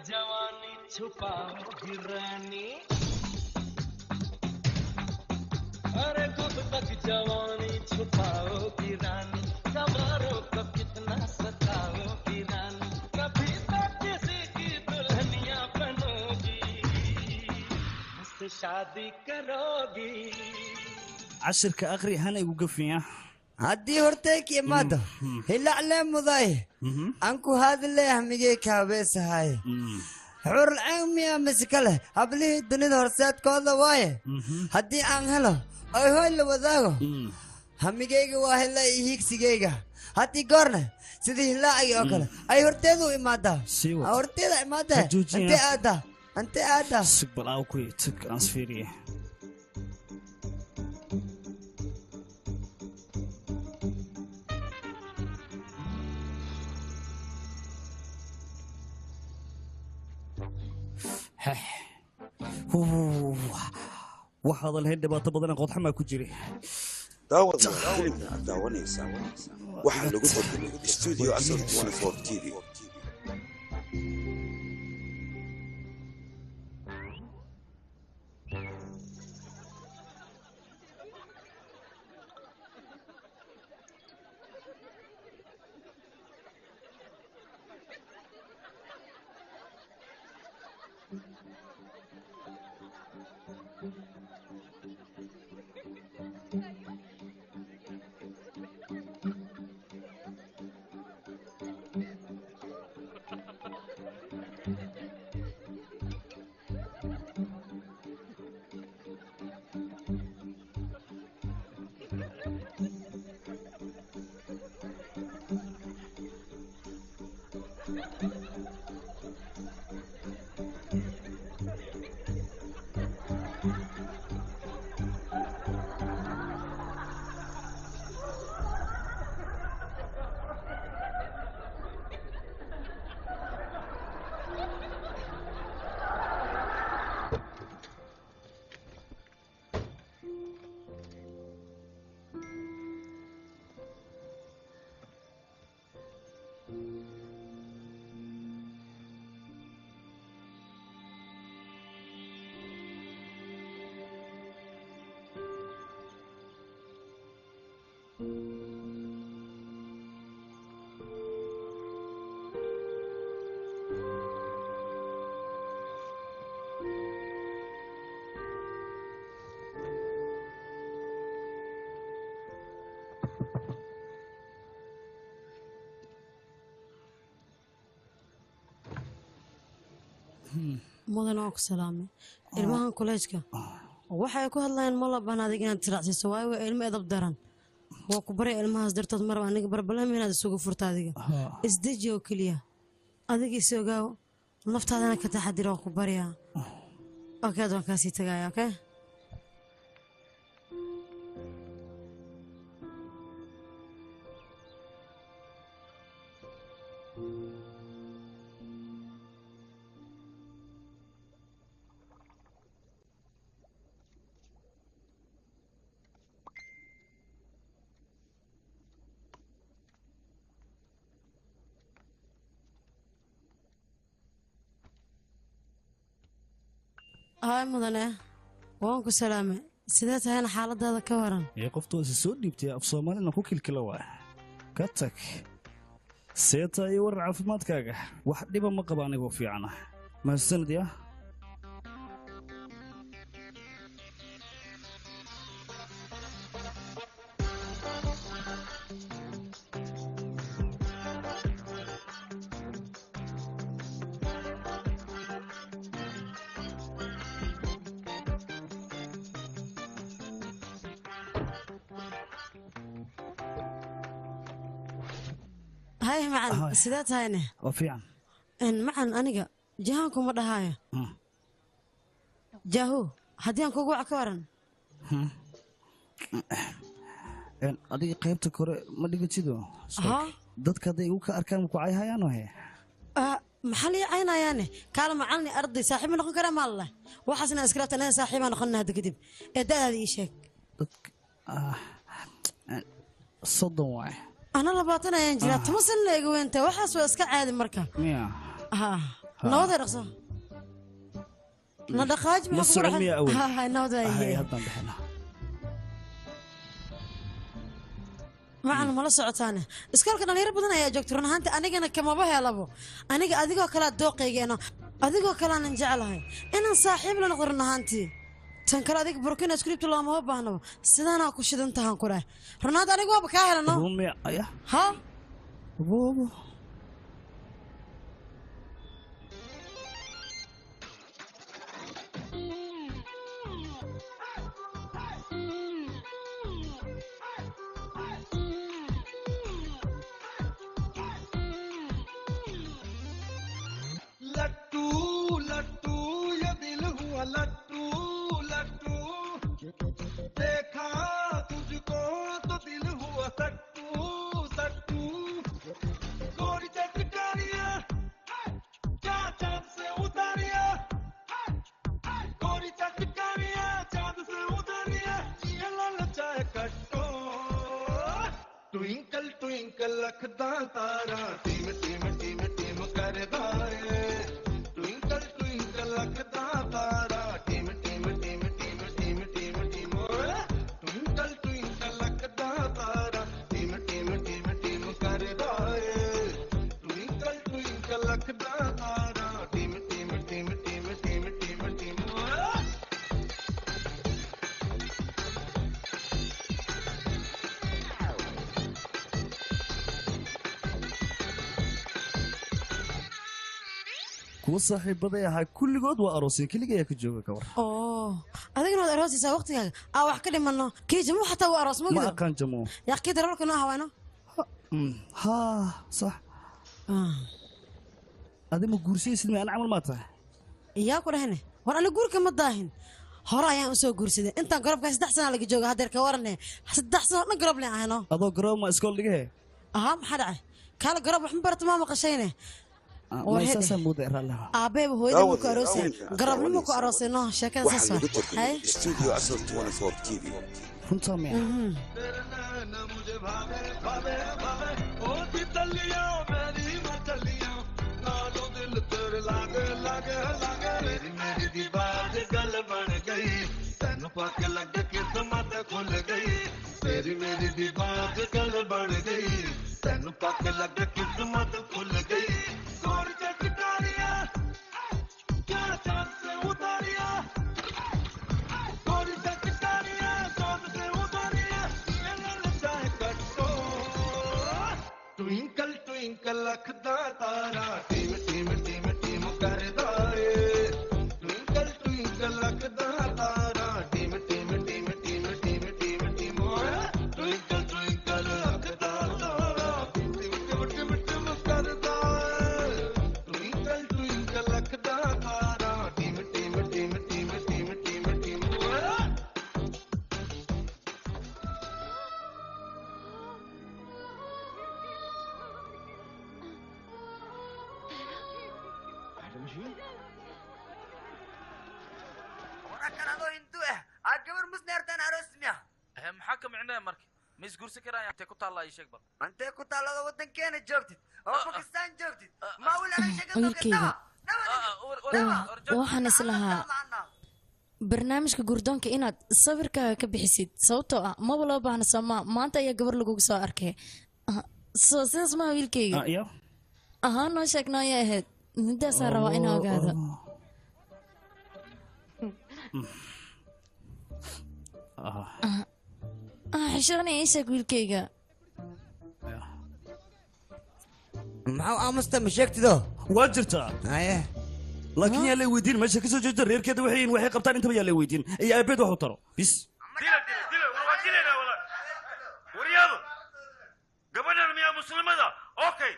जवानी छुपाओगी रानी अरे कब तक जवानी छुपाओगी रानी कमरों को कितना सताओगी रानी कभी तो किसी की दुल्हनिया बनोगी मुझसे शादी करोगी cashirka aqri hana igu gafiya haddii hortayka imaado hilaclee muday aan ku hadle ahmigay kaabeesahay xurlceen miya mise kale hablihii dunida horseedkooda waaye haddii aan helo oy hoy la wadaago hamigayga waa hela iyo hiigsigayga haddii goorne sidii hilaacigi oo kale ay horteedu imaadaa horteeda imaadee antee aada antee aada sigbal ku tag aan sfiiriye waxaad lahayd dhibaato badan qodxamaa ku jiray daawanaysa waxaa lagu tarjumay studio asal 24 tv mudan oo ku salaamay ilmahan kolleejka waxay ku hadlayaan ma la banaadig inaad tiracsiiso waayo waa ilmo edab daran waa ku bari ilmahaas dartood mar aniga barbalama inaad isugu furta adiga isdeji oo keliya adiga isogaaw naftaadana ka taxadir oo ku bariyaa okay waan kaasii tagaya okay هاي مدنة وانكو سلامة سيدات هاي حالة هذا كورن يا قفتو سود ديبتي اف سومالي نكو كلكلا كتك سيتا يور عافمادكاغا wax dhiba ma qaba anigu fiicana ma sanadiya هاي معن سيدات هاينه وفيعن ان معن انيغا جهانكم ما دهايا جاهو هديان كوغو عكورن ان ادي قيبتا كore ma dhigatido dadka day u ka arkaan ku ay hayaan oo he maxalli aynayaane kala macalni arday saaxiib noqon kara ma allah waxaasna iskaraatana saaxiib noqon hada kadib eedaadii sheeg صدق واي أنا لبعتنا يا إنجيل تمثل لي وأنت وحاس واسك عادي مركا نوضي رقصة ندخاج من مصر مية أول نوضي هاي هذا بحنا معنا ملا سعتانة إسكال كنا نير بدنا يا دكتور أنا هانت أنا جنا كما بها لبو أنا أديكوا كلا دوقي جنا أديكوا كلا ننجعلها أنا صاحب لنا غيرنا هانتي تنكر أديك بروكين سكريبت الله ما هو بهنا سيدنا أكو شيء أنت هنكره رناد أنا جوا بكاهل أنا بومي أيه ها بوبو लट्टू लट्टू ये दिल हुआ लट्टू लट्टू देखा तुझको तो दिल हुआ सट्टू सट्टू गोरी चटकारिया क्या चांद से उतारिया गोरी चटकारिया चांद से उतारिया ये ललचाए कट्टो ट्विंकल ट्विंकल लखदा तारा टीम टीम टीम टीम करदा ट्विंकल ट्विंकल लखदा तारा टीम टीम टीम टीम टीम टीम टीम ट्विंकल ट्विंकल लखदा तारा टीम टीम टीम टीम करदा ट्विंकल ट्विंकल लखदा तारा टीम टीम टीम टीम टीम टीम टीम kuwa saaxiibaday ahaa kulligood waa aroosay kaliya ayaa ka jooga ka war adigana waad aroosaysaa waqtigaaga wax ka dhimano kii jamu xataa waa aroos ma aqaan jamu. yaa kii darawalka noo hawaano ها صح adima guursaysid ma ana camal ma tahay yaa ku dhahne war ana guurka ma daahin hore ayaan u soo guursaday intaan garabka 3 sano laga jooga hadeer ka warane 3 sano dhan garab leen ahayno adoo garab ma iskool dhigay aha maxaa dhacay kala garab wax ma barata ma maqashayne وهذا مودة رالله أبيب هو اللي مكروسي قرب لي مكروسي نو شكل ساسو هاي استوديو عصر 24 تي في كنت سامع तेरी मेरी दी बात गल बन गई तेनू पक लग किस्मत खुल गई सोर चटकारिया क्या चांद से उतारिया सोर चटकारिया चांद से उतारिया ये ललचा है कट्टो ट्विंकल ट्विंकल लखदा तारा टीम टीम टीम टीम करदा ए ट्विंकल ट्विंकल लखदा तारा टीम टीम टीम टीम टीम टीम टीम ट्विंकल ट्विंकल लखदा तारा टीम टीम टीम टीम करदा ट्विंकल ट्विंकल लखदा तारा टीम टीम टीम टीम टीम टीम टीम محاكم عنا مركي ميس قرص كرا انت كنت الله يشيك بل انت كنت الله ودن كان جوجتي او باكستان جوجتي ما ولا انا شيك wiilkayga waxaan islahaa barnaamijka gurdoonka inaad sawirkaaga ka bixisid sababtoo ah maba loo baahna soomaa maanta ayaa gabar lagugu soo arkay soo sidaas maha wiilkayga ahaa noo sheegno ayay ahayd midaasaa rabaa inaa ogaado xishoonay ii sheeg wiilkayga maxaa aamusta ma sheegtido waa jirtaa haye laakiin yaa lay weydiin meesha kasoo jeeda reerkeeda waxay qabtaan intaba yaa lay weydiin iyo aabeed wax u taro bis waryaado gabadhan miyaa muslimada okay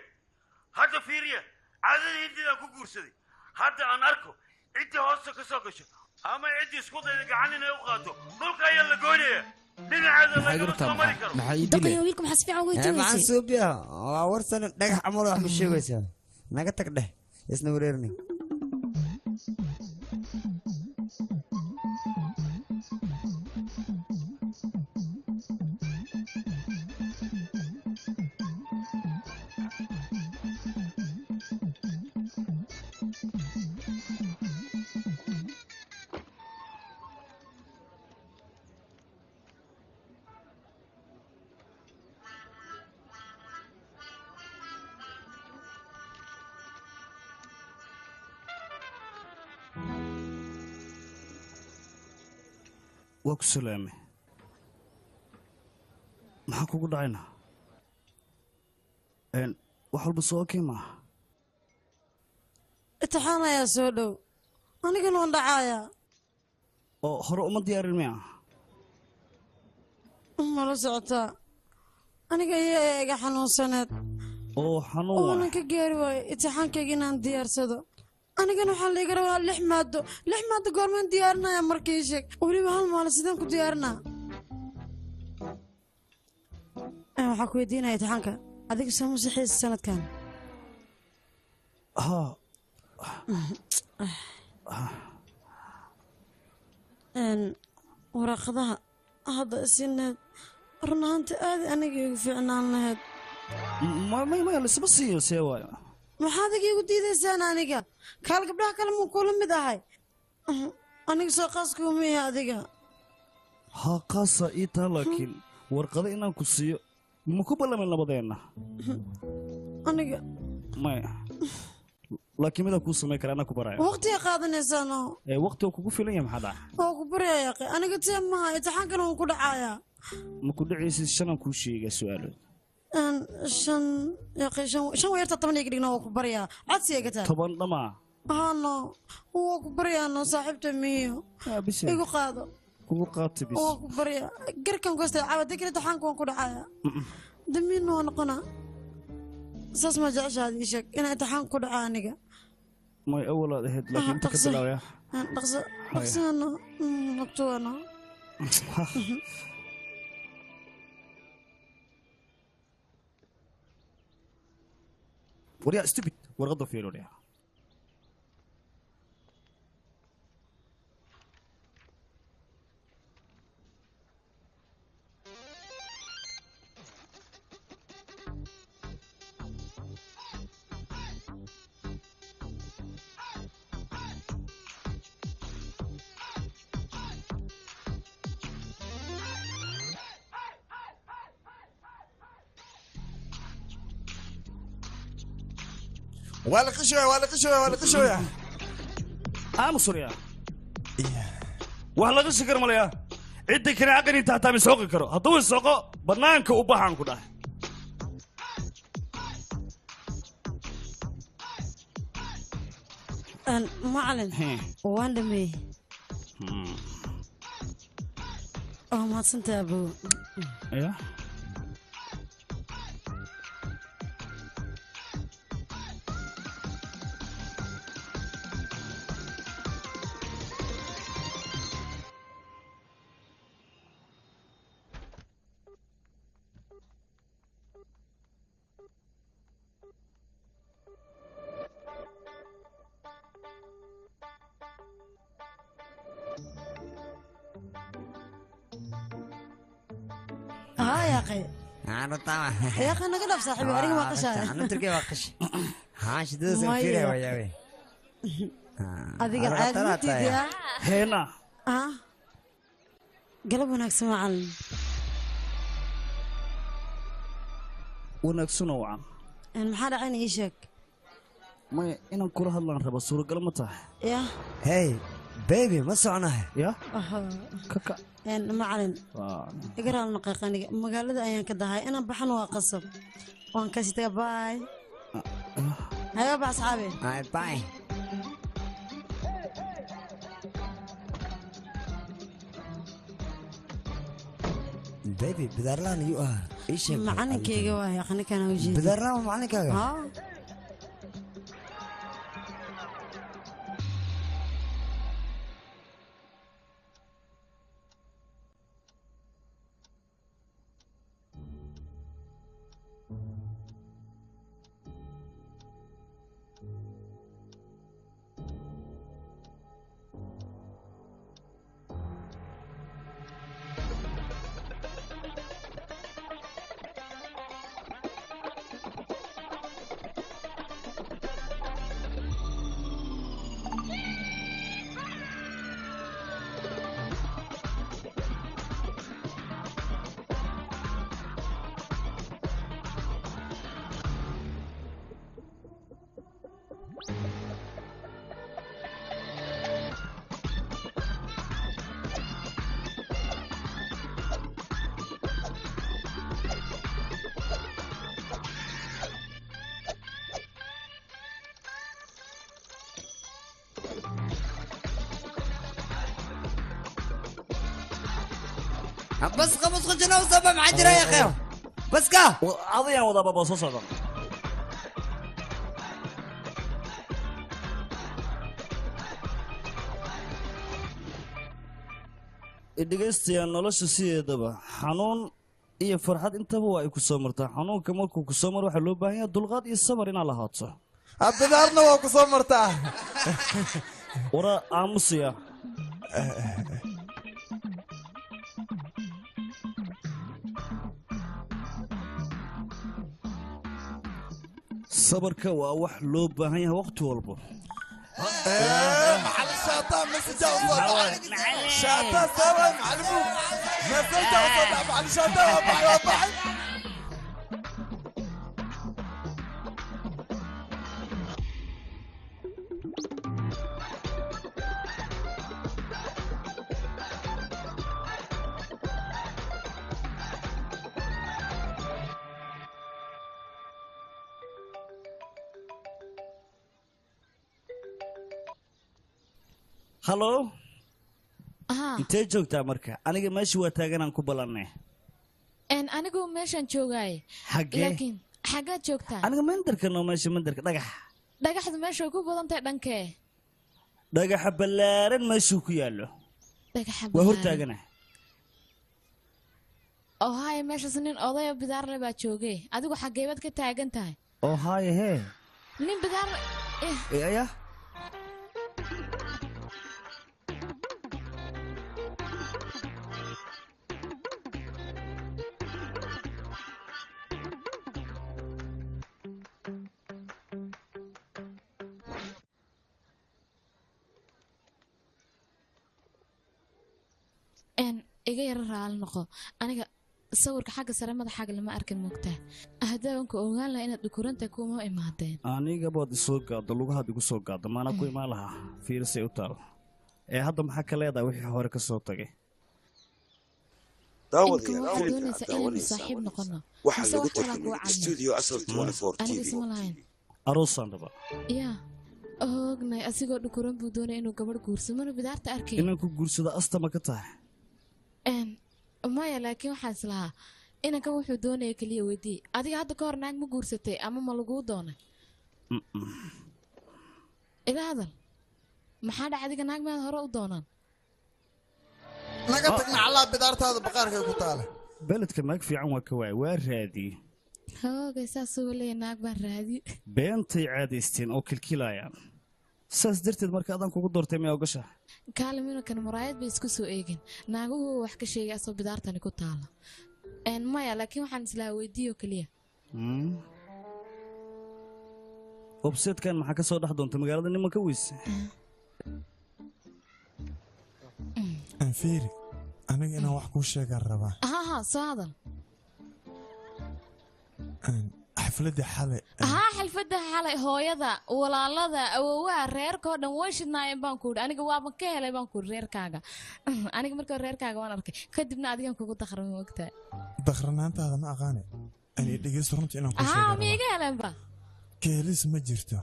hadda fiiriya caadada hindidaan ku guursaday hadda aan arko ciddii hoosta ka soo gasho ama ciddii isku dayda gacan inay u qaato dhulka ayaa la goynaya dhinaceeda lagama soo mari karo daqaya wiilka maxaa si fiican weydiinaysa maxaan suubiya waa warsan dhagax camal wax ma sheegaysaa naga tag dheh isna wareerni waa ku salaame maxaa kugu dhacayna wax walba soo okey maaha imtixaan ayaa soo dhow anigana waan dhacayaa oo hore uma diyaarin miya mala socotaa aniga ayaa iga xanuunsaneed oo xanuun oonan ka gaari waayo imtixaankayga inaan diyaarsado anigana waxaa layga rabaa 6 maado goormaan diyaarinaya markii sheeg weliba hal maalin sidaan ku diyaarinaa waxaa ku weydiinaya imtixaanka adiga soo masaxiisa sanadkan waraaqadaha hadda isineed run ahaanta aad aniga igu fiicnaan lahayd maya lisma siiyo see waayo maxaad igiigu diidaysaan aniga kaal gabdhaha kale muu kula mid ahay aniga soo qaaskuuma yahay adiga haa qaasa ii taa laakiin warqado inaan ku siiyo ma ku ballamin labadeenna aniga maya laakiin midaan kuu samayn kara anaa ku baraya waqtiga qaadanaysaano waqti oo kugu filan yahay maxaa dhaca waa ku baraya yaqi aniga tee maha imtixaankana waan ku dhacayaa ma ku dhacaysid shanaan kuu sheegaa su'aalood shan weerta 10 iga dhigna waa ku baryaa codsi iga taa 10 dhamaa haano waa ku baryaano saaxiibta miyo igu qaado kugu qaatay bis waa ku baryaa garkan ku hastay caawada kale imtixaanka waan ku dhacayaa damiin waa noqonaa saas ma jeceshaad ii sheeg inaan imtixaan ku dhaca aniga ما أول هذا هيد لكن أنت كبلاو يا dhaqso ano waqti waano وريا استبد ورغض في روريا ولا قشوة ولا قشوة ولا قشوة أنا سوريا وهلا غش كرم ليا عندك كنا عقني تحت من سوق كرو هطول السوق بنانك وبحان كده معلن وين دمي ما سنت أبو إيه يا أخي أنا طبعا يا أخي أنا قلب صاحبي أريد ما قش أنا تركي واقش ها شدوس كثير ويا وي هذيك عادي يا هنا قلب هناك سمع ونكسو نوعا أنا محل عيني إيشك ما إنا كل هالله نربى صورة قلب متاح يا هاي بيبي ما سعناه يا كاكا يعني معلن اقرا النقيقاني مقالة أيان كدهاي أنا بحن وقصب وان كاسيتك باي هيا بقى أصحابي باي بيبي بدرلان يوها ايش معني كيغا يا اخي كان وجهي بدرلان معني كيغا ها بس خمس خجنا وسبع معجرة يا أخي بس كا عضيا وضع بابا صوصا dhegeystayaa nolosha sideedaba xanuun iyo farxad intaba waa ay ku soo martaa xanuunka markuu ku soo maro waxaa loo baahan yahay dulqaad iyo sabar inaad lahaato bidaarna waa ku soo martaa wara aamusiya sabarka waa wax loo baahan yahay waqti walba محل الشاطئ مسجة وصدع شاطئ سوا معلمو مسجة وصدع محل الشاطئ وضع hallo intee joogtaa marka aniga meesha waa taaganaan ku ballanay anigu meeshaan joogaaye laakiin xaggaad joogtaa aniga mandarka noo meesha mandarka dhagax dhagaxdu meesha ku badan tahay dhankee dhagaxa ballaaran meeshuu ku yaallo dhagaxa waa hortaagana oo haya meeshaas nin odayo bidaar le baa joogay adigu xageebad ka taagan tahay oo haya hee nin bidaar aya iga yara raali noqo aniga sawirka xagga sare madaxaaga lama arkin moogtaa hadaabanku ogaan laha inaad dhukuranta kuma imaadeen aniga baad isoo gaaddo lugahaad igu soo gaaddo maanaa ku imaan lahaa fiirisay u taal hadda maxaa ka leedahay wixii hore ka soo tagay saaxiib noqono waxaa lagu tartamay studio asal 24 TV aroosaan raba yaa ognay asigoo dhukuran buu doonay inuu gabadh guursado mana bidaarta arkay inaan ku guursado astama ka tahay maya laakiin waxaan islahaa inankan wuxuu doonaya keliya weydii adiga hadda ka hor naag ma guursatay ama ma laguu doonay ila hadal maxaa dhac adiga naag maad hore u doonaan naga tagna calaa bidaartaada baqaarkay ku taala beledka naag fiican waa ka waay waa raadiyey hoogay saasuu leeya naag baan raadiye beentay caadaysteen oo kilkilayaan saas darteed marka adaan kugu doortay miyaa ogasha kaaliminakan muraayad bay isku soo eegin naaguhu wax ka sheegay asoo bidaartani ku taala maya laakiin waxaan islaha weydiiyo keliya obseedkan maxaa ka soo dhex doonta magaalada nimanka weyse anfiiri aniga inaan wax kuu sheegaan rabaa ha soo hadal xafladda xalay xalfadda xalay hooyada walaalada awoowaha reerkoo dhan way shidnaayeen baan ku yidhi aniga waaban ka helay baan ku yidhi reerkaaga aniga markaa reerkaaga waan arkay kadibna adigan kugu dakhrama ogtaa dakhranaantaada ma aqaane ani dhegeysto runtii inaan ku sheego miiga helenba keelis ma jirto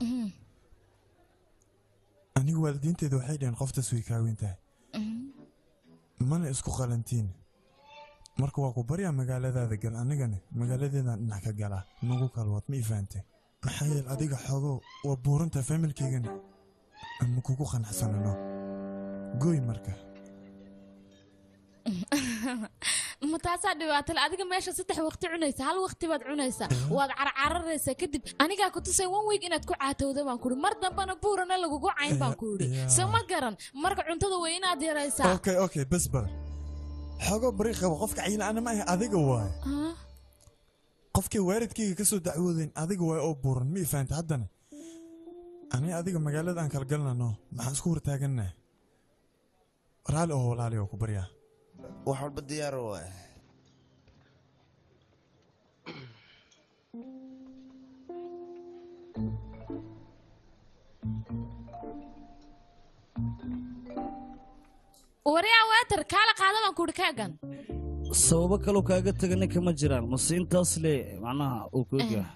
anigu waalidiinteeda waxay dhaheen qoftaas way kaaweyn tahay mana isku qalantiin marka waa ku baryaa magaaladaada gal anigana magaaladeedaan dhinac ka galaa nagu kalwad ma ii fahamtay maxaa yeel adiga xogo waa buuranta familkeygana ama kugu qanacsanano gooy marka ma taasaa dhibaatale adiga meesha 3 waqti cunaysa hal waqti baad cunaysaa waad carcararaysaa kadib anigaa ku tusay 1 week inaad ku caatowda baan kuuri mar dambana buurana lagugu cayn baan kuuri soo ma garan marka cuntada way inaad yaraysaa okay bas xogo bari qabo qofka ciil ana ma adiga waay qofkii waalidkayga ka soo dacwoodeen adiga waay oo buuran ma faanta haddana ani adiga magaalada aan kala galnano maxaan isku hortaaganaa raali oo walaali oo ku baryaa wax walba diyaar waay wariyaa waatar kaala qaadaban kuuri kaagan sababo kaloo kaaga tagana kama jiraan mase intaas le macnaha uu ku egyahay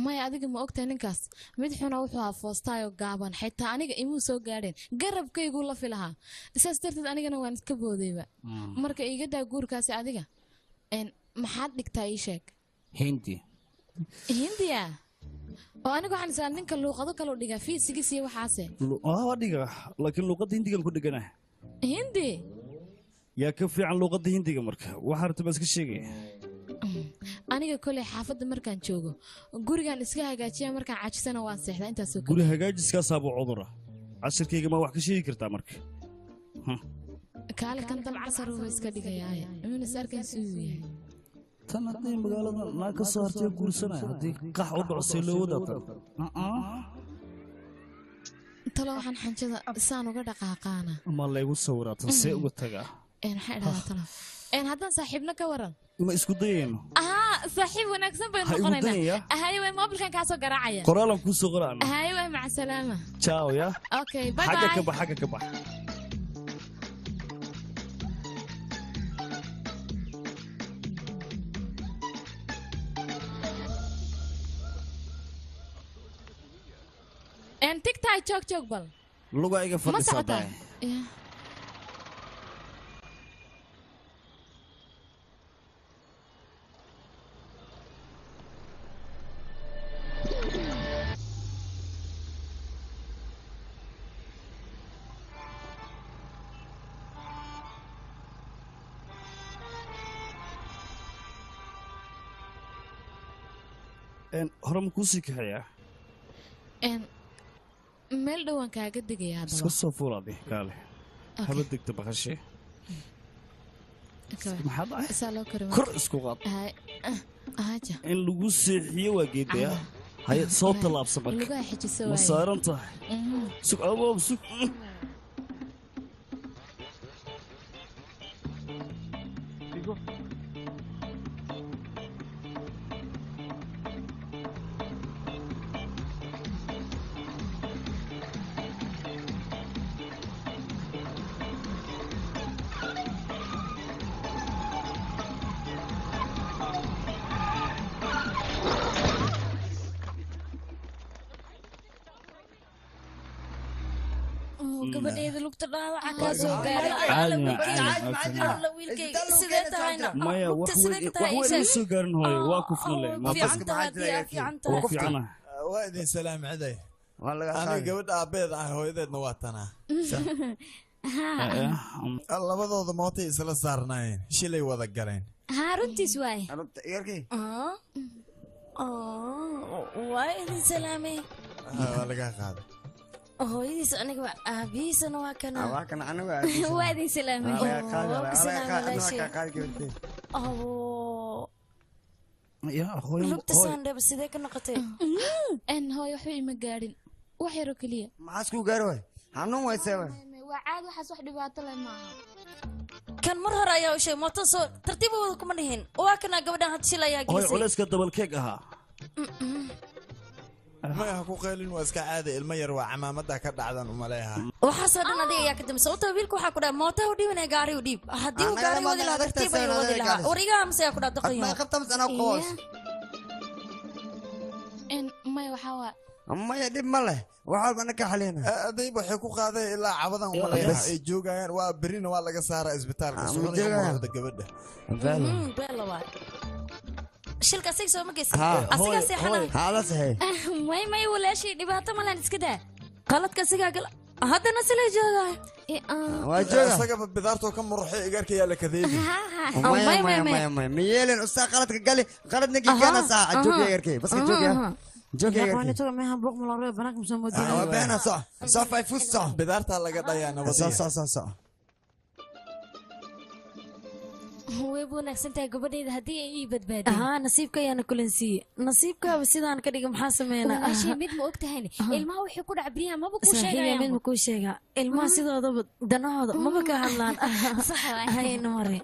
maya adiga ma ogtahay ninkaas mid xuna wuxuu ahaa foostaayoo gaaban xitaa aniga imuu soo gaadheen garabkayguu la filahaa isaas darteed anigana waan iska boodayba marka iiga daa guurkaasi adiga maxaad dhigtaa ii sheeg hindiya oo aniga waxaan isla ninka luuqado kaloo dhigaa fiisigis iyo waxaase dhiga laakiin luuqadda hindigan ku dhegana hindi yaa ka fiican luuqadda hindiga marka waxaa rabta baa iska sheegaya aniga koley xaafadda markaan joogo gurigaan iska hagaajiya markaan caajisana waan seexdaa intaasoo guri hagaajiskaasaabuu cudura casharkayga ma wax ka sheegi kartaa marka kaale kan dab casaruba iska dhigayaaye inuunas arkayn siduu yahay tan haddii magaalada naag ka soo hartay guursanaya haddii qax u dhaco see loo wadaatan talo waxaan xanjada saan uga dhaqaaqaana ma laygu sawiraatan see uga tagaa maxay dhahdaa talo haddaan saaxiibna ka waran ma isku dayayno saaxiib wanaagsan baynu noqonaynaa haye way moobilkan kaasoo garaacaya qoraalan kuu soo qoraana haye way maca salaama ciao ya okay bye xagga ka bax tigtahay joog bal luga iga fadhisaa daay hore ma kuu sii kaxeeyaa meel dhowaan kaaga degayaa iska soo fuulaadi kaale haba degta baqashe maxaa dhacay kor isku qaad in lagu seexiyo waa geedaya haye soo tallaabsa marka ma saaran tahay sug aboob sug gabadheeda lugta dhaawaca kaa soo gaaray wiilkayga sidee tahayna maya wax weyn soo gaarin hooyo waa kufnale waa idin salaam ciday aniga gabadha aabbeed ah hooyadeedna waa tanaa labadooda mootay isla saarnaayeen shilay wada galeen haa runtiis waaye waa idin salaamay waa lagaa qaaday hooyadiis aniga aabihiisana waa kana waa idin salaamay lugta saandheba sidee ka noqotay hooyo waxba ima gaadhin wax yaro keliya maxaa isku gaari waay xanuun wayse waay waa caadi waxaas wax dhibaato leh maaha kan mar hore ayaa u sheegay mooto soo tartiibooda kuma dhihin waa kana gabadhan had shil ayaa geysay hooyo culayska dabalkeeg ahaa maya ha ku qaylin waa iska caadi ilmo yar waa camaamada ka dhacdan umaleeha waxaasoo dhan adiga ayaa ka dambe sababta wiilka waxaa ku dhaha mootaa u dhiibinaya gaari u dhiib haddii uu gaari wadi lahaa tartiib ayuu wadi lahaa warigaha mase ayaa ku dhaha daqayo maya waxaa waa maya dhib ma leh wax walba na ka xalina adayb waxay ku qaadeen ilaa cabadan umaleeha ay joogayaan waa berina waa laga saaraa isbitaalka suuqda gabadha shilka asiga soo ma geysan asiga seexanay may walaashay dhibaato malan iska daa qaladka asigaa gal haddana sila joogaay waa jooga isagaba bidaartoo ka muruxay igaarka yaa la kadeebi ma yeelin ustaa qaladka gali qaladna gigaana saaca jooga egarkay baska jooga bidaartaa laga dhayaa nabadiya way wanaagsan tahay gabadheeda haddii ay ii badbaadeen nasiibka ayaana kulansiiye nasiibkaaba sidaan ka dhiga maxaa sameynaa walaashay mid ma og tahayne ilmaha wixii ku dhaca beriyaha maba kuu sheegayaan mid ma kuu sheegaa ilmaha sidoodaba danahooda maba ka hadlaan hayna mare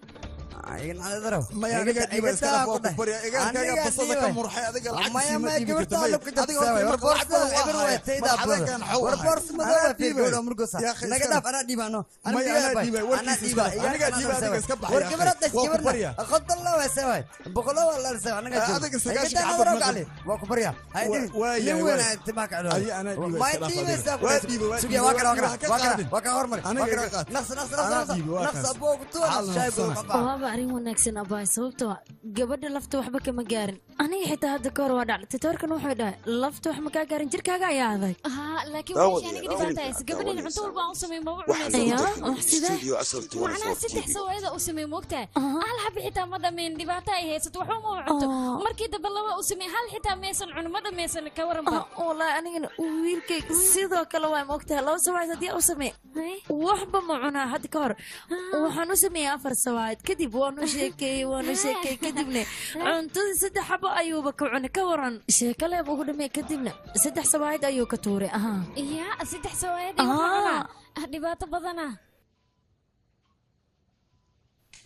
arrin wanaagsan abaa sababtoo gabadha lafta waxba kama gaarin aniga xitaa hadda ka hor waa dhacday titoorkan wuxuu dhahay lafta wax ma kaa gaarin jirkaaga ayaa adag laakiin walaashay aniga dhibaataysa gabadhan cunto walba aan u sameyn maba cunaysa macnaha 3 sawaayada u sameey moogtahay hal xabbi xitaa ma dhameen dhibaato ay haysato waxba ma cunto markii dambe laba u sameey hal xitaa meesan cun ma dhameysan ka waranba wallaahi anigana wiilkayga sidoo kale waa moogtahay 2 sawaayad haddii u sameey waxba ma cunaa hadda ka hor waxaan u sameeyay 4 sawaayad kadib waanu sheekay kadibna cuntadii 3 xabo ayuuba ka cunay ka waran sheekale ugu dhamay kadibna 3 sawaayad ayuu ka tuuray ya 3 sawaayad dhibaato badana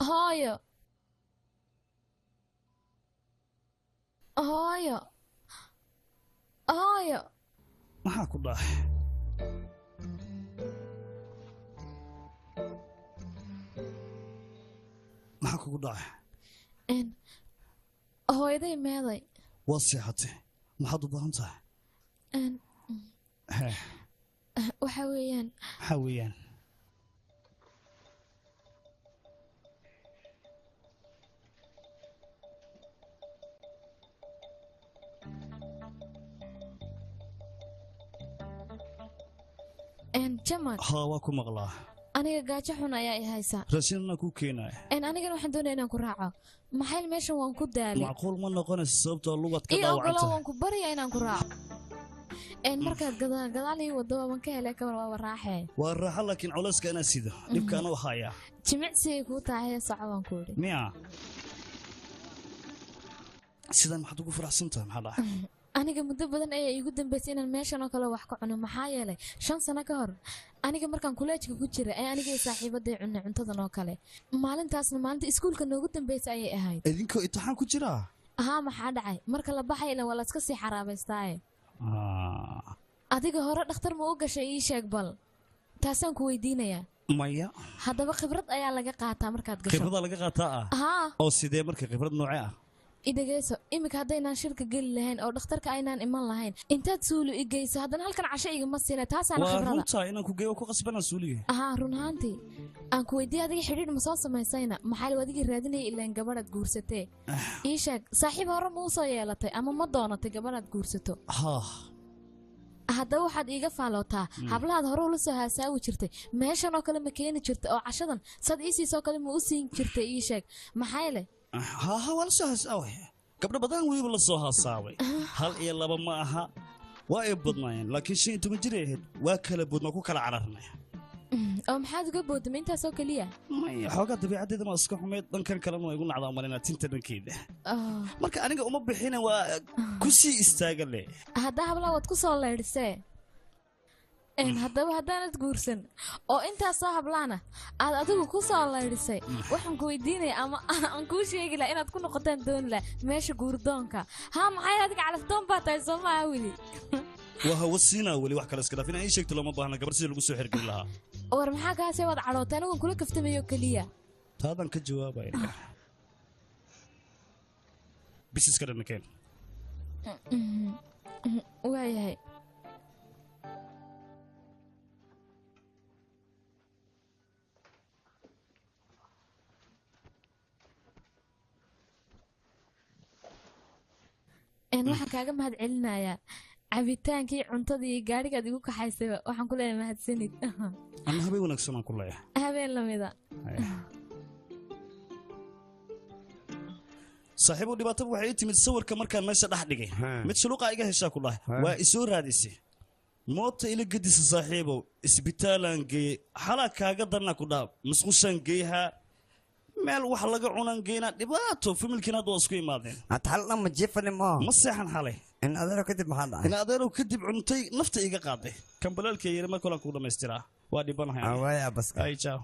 hooyo maxaa ku dhacay maxaa kugu dhacay hooyaday meeday waa seexatay maxaad u baahan tahay waxa weeyaan jamal haa waa ku maqlaa aniga gaajo xun ayaa i haysaa raashinna ku keenaya anigana waxaan doonayaa inaan ku raaco maxay meeshan waan ku daalay macquul ma noqonayso sababtoo lugad ka iyo ogolo dhaawacanta waan ku baryaa inaan ku raaco markaad gadaal ii wado waan ka helay kabar waa raaxee waa raaxo laakiin culayska inaa sido dhibka anuu hayaa jimicsigay kuu tahay soco waan ku idhi miya sidan maxaad ugu faraxsantahay maxaa dhacay aniga muddo badan ayaa iigu dambeysay inaan meeshan oo kale wax ka cuno maxaa yeelay 5 sano ka hor aniga markaan kuleejka ku jiray ay aniga saaxiibaday cunay cuntadan oo kale maalintaasna maalinta iskuulka noogu dambeysay ayay ahayd idinkoo imtixaan ku jira maxaa dhacay marka la baxayna waa la iska sii xaraabaystaaye adiga hore dhakhtar ma u gashay ii sheeg bal taasaan ku weydiinayaa maya haddaba khibrad ayaa laga qaataa markaad gasho khibrada laga qaataa oo sidee marka khibrad noocee ah idageyso imika haddaynaan shirka geli lahayn oo dhakhtarka aynaan iman lahayn intaad suulu i geyso haddana halkan casho igama siina taasaana khibrada waa runtaa inaan ku geeyo ku qasbanaa suuliga run ahaantii aan ku weydiiya adiga xidhiidh ma soo samaysayna maxaa adigii raadinaya ilaan gabadhaad guursatee ii sheeg saaxiib hore ma u soo yeelatay ama ma doonatay gabadhaad guursato haddaba waxaad iiga faalootaa hablahaad hore ula soo haasaawi jirtay meeshan oo kale ma keeni jirtay oo cashadan sad iisiisoo kale ma u siin jirtay ii sheeg maxaa yeelay waa la soo haasaaway gabdho badan weliba la soo haasaaway 1 iyo 2 ma aha waa ay badnaayeen laakiin 15 jir ay ahayd waa kala boodna ku kala cararnay oo maxaad uga boodamay intaasoo keliya xoogaa dabiicadeeda ma iska xumeyd dhankan kalena waa igu nacdaa marinaa tinta dhankeeda marka aniga uma bixina waa ku sii istaaga le haddaa hablaha waad ku soo leydhisee haddaba haddaanad guursan oo intaasoo hablaana aad adigu ku soo leydhisay waxaan ku weydiinaya ama aan kuu sheegi laha inaad ku noqotaan dooni laha meesha guurdoonka maxay adiga calafdoon baa tahay soo maaha weli waa hawa siinaa weli wax kale iska dhaaf inaa ii sheegto looma baahna gabar sida lagu soo xirgeli lahaa war maxaa kaasee waad cadhootay anigoon kula kaftamayo keliya taadaan ka jawaabaya bisiska dhanakeen waayahay waxaan kaaga mahad celinayaa cabitaankii cuntadii gaadhigaad igu kaxaysayba waxaan ku leeyahay mahadsanid ana habeen wanaagsan aan ku leeyahay habeen lamida saaxiibu dhibaatada waxay ii timid sawirka markaan meesha dhex dhigay mid shuluuqa iga heshaa ku dhahay waa isoo raadisay moota ila gedisa saaxiibow isbitaalaan geeyey xalaa kaaga darna ku dhaha musqushaan geeyahaa meel wax laga cunan geynaa dhibaato familkiina hadda waa isku imaadeen xalna ma jiifani ma seexan xalay in adeero kadib maxaa dhacay in adeero kadib cuntay nafta iga qaaday kan balaalkii yiri ma kala ku dhamaystiraa waa dhibanahay waaya baska ay ciao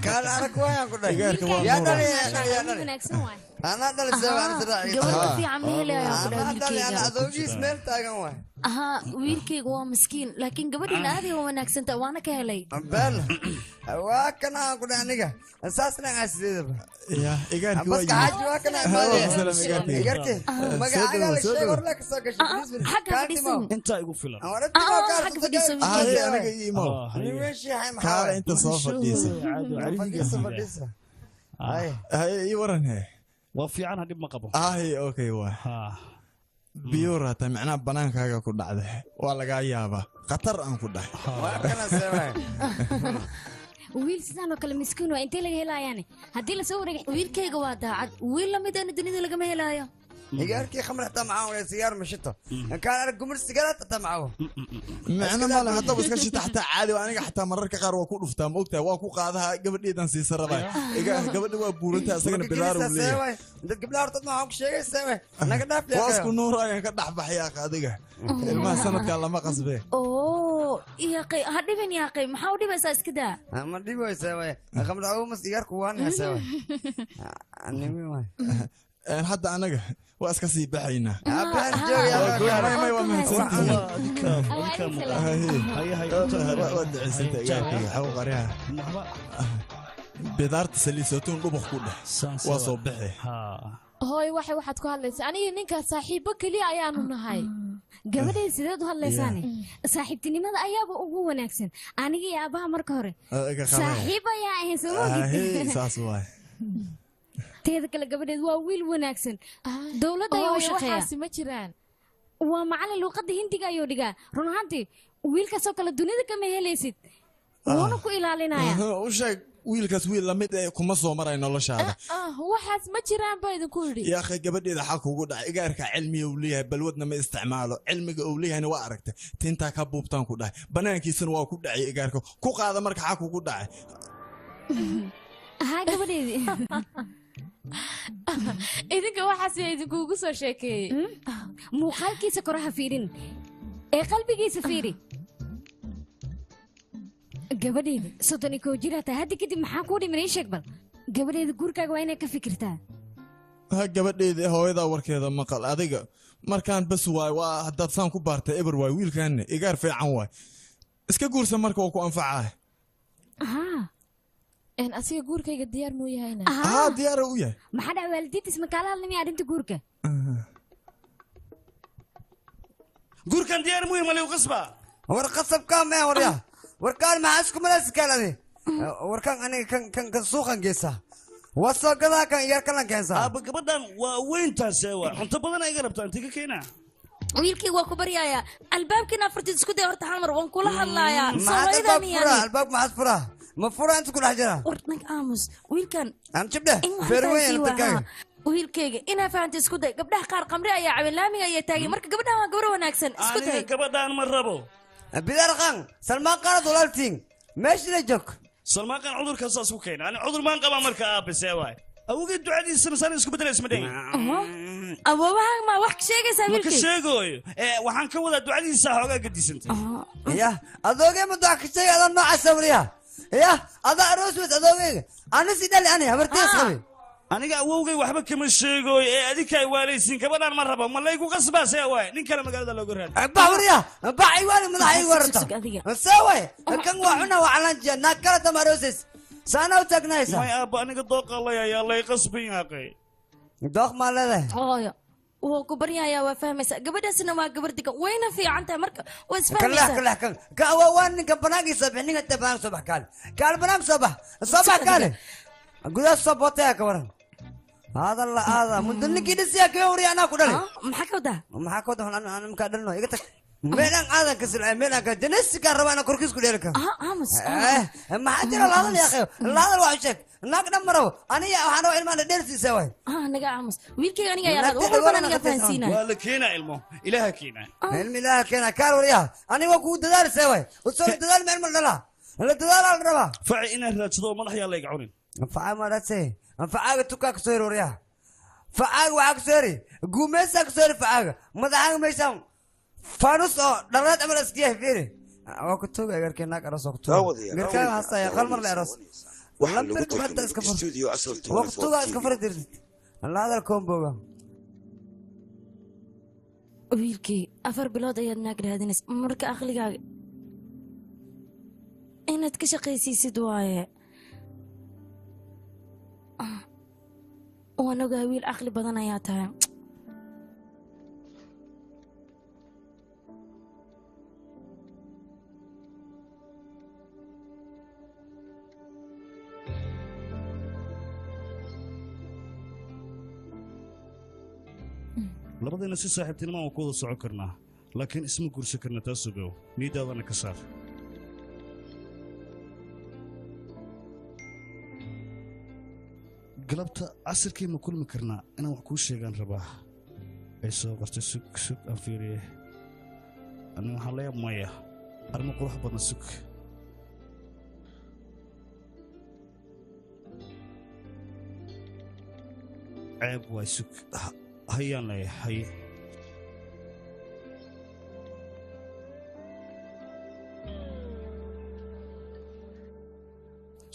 kaan arag waayaan ku dhahay yaa dhali wanaagsan waay ana dhali sabaan siraaci gabadha fiican ma helayo ku dhahay wiilkayga ana adoogiis meel taagan waay wiilkayga waa miskiin laakiin gabadhiina aad ay wanaagsanta waana ka helay bal waa kana aan ku dhahay aniga saasna asideedaba igaarki baska xaaji waa kana igaarki magacaaga la sheeg war la ka soo gashay xagga inta igu filan xagga fadhiiso aniga imo ni weeshi hay kaala inta soo fadhiisa fadhiisa ii waran he waa fiican hadhib ma qabo okay waa biyo raata macnaha banaankaaga ku dhacday waa lagaa yaabaa khatar aan ku dhahay waa kana seeway wiil sidaan oo kale miskiin waa intee laga helaayaan haddii lasoo wareegay wiilkayga waa daacad wiil la mid ah dunida lagama helaayo igaarkii khamr xataa macaan wala sigaar ma shito kaan arag gumar sigaaraad xataa macaan macna male haddaba iska shita xataa caadi aniga xataa mararka qaar waa ku dhuftaa ma ogtahay waa ku qaadaha gabadheedan siisa rabaa gabadha waa buurantaa isagana bilaar uu leeyahay dad gabdhaha hortad maxaan ku sheegaysaa naga dhaaf waa isku nuur ayaan ka dhex baxaya adiga ilmaha sanadkan lama qasbe yaqay ha dhibin yaqay maxaa u dhibaysaa iska daa ma dhibaysaa way khamr awma sigaarku waan haysaa way animi way hadda anaga waa iska sii baxaynaa bidaarta saliisatoon dhubaq ku dheh waa soo baxe hooy waxaad ku hadlaysaa aniga ninkaas saaxiibo keliya ayaanu nahay gabadhay sideed u hadlaysaane saaxiibtinimada ayaaba ugu wanaagsan aniga iyo aabbaha marka hore saaxiib ayaa ahayn soo saas waay teeda kale gabadheed waa wiil wanaagsan dowladda ayaa u shaqeeya waxaasi ma jiraan waa macallin luuqadda hindiga ayuu dhigaa run ahaantii wiilkaasoo kale dunida kama helaysid wuuna ku ilaalinaya u sheeg wiilkaas wiil lamid ee kuma soo maray noloshaada waxaas ma jiraan baa idinku yidhi yaa akhay gabadheeda xaq kugu dhacay igaarka cilmiga uu leeyahay balwadna ma isticmaalo cilmiga uu leeyahayna waa aragtay tintaa ka buubtaan ku dhahay banaankiisana waa ku dhacay igaarka ku qaada marka xaq kugu dhacay haa gabadheedii idinka waxaas yaa idinkuugu soo sheekeeyey muuqaalkiisa koraha fiirin ee qalbigiisa fiiri gabadheeda 31 jir hata hadda kadib maxaa kuu dhiman ii sheeg bal gabadheeda guurkaaga waa inay ka fikirtaa ha gabadheeda hooyadaa warkeeda maqal adiga markaan bas waay waa haddaad saan ku baartay eber waay wiilkaanna igaar fiican waay iska guursa marka waa ku anfacaa asiga guurkayga diyaar muu yahayna diyaara u yahay maxaa dhac waalidiintiis makaala hadlamaya arrinta guurka guurkan diyaar muu yahay maliw qasba war qasabkaa mee warya warkaan maxaa isku malaasikaanade warkaan aniga kan suuqan geesa waa soo gadaa kan yar kalan keensaa aaba gabadhan waa weyntaase waa cunto badan iga rabtaa intii ka keenaa wiilkii waa ku baryayaa albaabkiina afartiid isku day horta hal mar waan kula hadlayaa albaab maxaad furaa ma fura inta ku dhex jira war nag aamus wiilkan aan jibdhe feerweyn tarkaaga wiilkayga inaa fahanta isku day gabdhaha qaar qamri ayaa cabin laamiga ayaa taagay marka gabadhan waa gabar wanaagsan isku day gabadhan ma rabo bidarqan salmaan qaanad walaaltiin meeshina joog salmaan qaan cudurkaas isku keena ani cudur maan qabaa marka aabisee waay awgeed ducadiisana saan isku bedelaysa ma dhigin awoobaha ma wax ka sheegaysaa wiilkay ma sheegooyo waxaan ka wadaa ducadiisa xoogaa gadisantay ya adoogee ma duca ka sheegay adoo noocaasa wariya ya adaa aroos wed adoogeyga anisi dhali ani habartees qabi aniga awowgay waxba kama sheegooyo ee adinka ay waalaysiin gabadhan ma rabo ma laygu qasbaasee waay nin kale magaalada looga raadi baxwariya baxay waali madaxa igu warta see waay kan waa cuna waa calanjiya naag kala dama aroosays saana u taagnaysa may aabba aniga dooqa layayaa lay qasbin yaaqay dooq maa leedahay hooyo wuu ku baryayaa waa fahmaysaa gabadhaasina waa gabar degan wayna fiican tahay marka waa isfahmaysaa kan waa ninka banaankiisa soo bix ninka inta banaanka soo bax kaale banaanka soo bax kaale gudaha soo bootaya ka waran هذا الله هذا من دنك يدسيا كيوري أنا كودالي محكودا أنا مكادلنا يقطع ميلان هذا كسر ميلان كجنس كهرباء أنا كركيز كودالك أمس ما حجر هذا يا أخي هذا الواحد ناقد مرة أنا أنا علم أنا درس يسوي نجا أمس ويلك أنا يا راد وقول أنا فانسينا ولا كينا علمه إله كينا علم إله كينا كاروريا أنا وقود دار سوي وصل دار من المدلا لا دار على الربا فعينا راتشدو ما راح يلا يقعونين فعام راتشي فعاق تكاك سير وريا فعاق وعاق سيري قوميسك سير فعاق مدعاق ميسام فانوس درات عمل اسكيه فيري وكتوك غير كناك أرس وكتوك غير كان هسا يا خل مرة أرس ولم بركب حتى اسكفر وكتوك اسكفر ديرت هذا الكومبو wiilkii afar bilood ayaad naag raadinaysa marka aqligaaga inaad ka shaqaysiisid waaye waan ogaa wiil caqli badan ayaa tahay labadayna si saaxiibtinimo aan ku wada socon karnaa laakiin isma gursan karna taas ogow niidaadana ka saar galabta casirkii ma kulmi karnaa inaan wax kuu sheegaan rabaa ay soo qortay sug aan fiiriye aniga waxaan leeyaab maya arrimo qurux badan sug ceeb waay sug hayaan leeyahay haye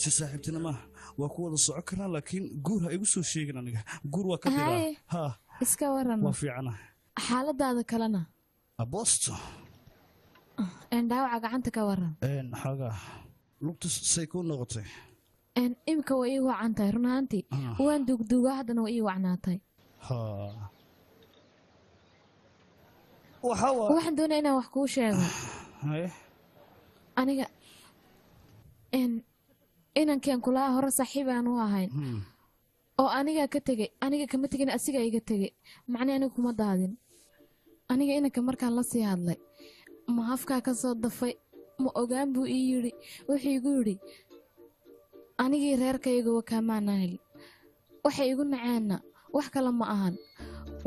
si saaxiibtinima waa ku wada socon karnaa laakiin guur ha igu soo sheegin aniga guur waa ka diraa ha iska waran waa fiicana xaaladaada kalena aboosto dhaawaca gacanta ka waran xoogaa lugta say kuu noqotay imika waa ii wacan tahay run ahaantii waan duugduugaa haddana waa ii wacnaatay waxaan doonaa inaan wax kuu sheego aniga inankeen kulaha hore saaxiib aan u ahayn oo aniga ka tegey aniga kama tegin asiga iga tegey macnii aniga kuma daadin aniga inanka markaan la sii hadlay ma hafkaa ka soo dafay ma ogaan buu ii yidhi wuxuu igu yidhi anigii reerkayga wakaamaana hel waxay igu naceenna wax kale ma ahan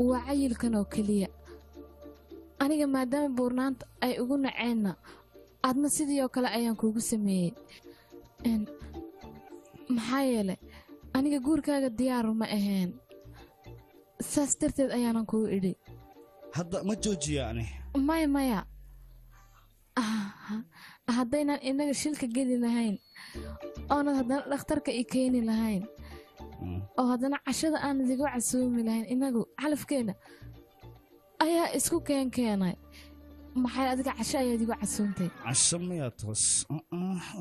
waa cayilkan oo keliya aniga maadaama buurnaanta ay igu naceenna adna sidii oo kale ayaan kuugu sameeyey maxaa yeelay aniga guurkaaga diyaaru ma ahayn saas darteed ayaanan kugu idhi hadda ma joojiya ani maya haddaynan innaga shilka geli lahayn oonad haddana dhakhtarka i keeni lahayn oo haddana cashada aanad igu casuumi lahayn innagu calafkeenna ayaa isku keenay maxay adiga casho ayaad igu casuumtay casho miyaa toos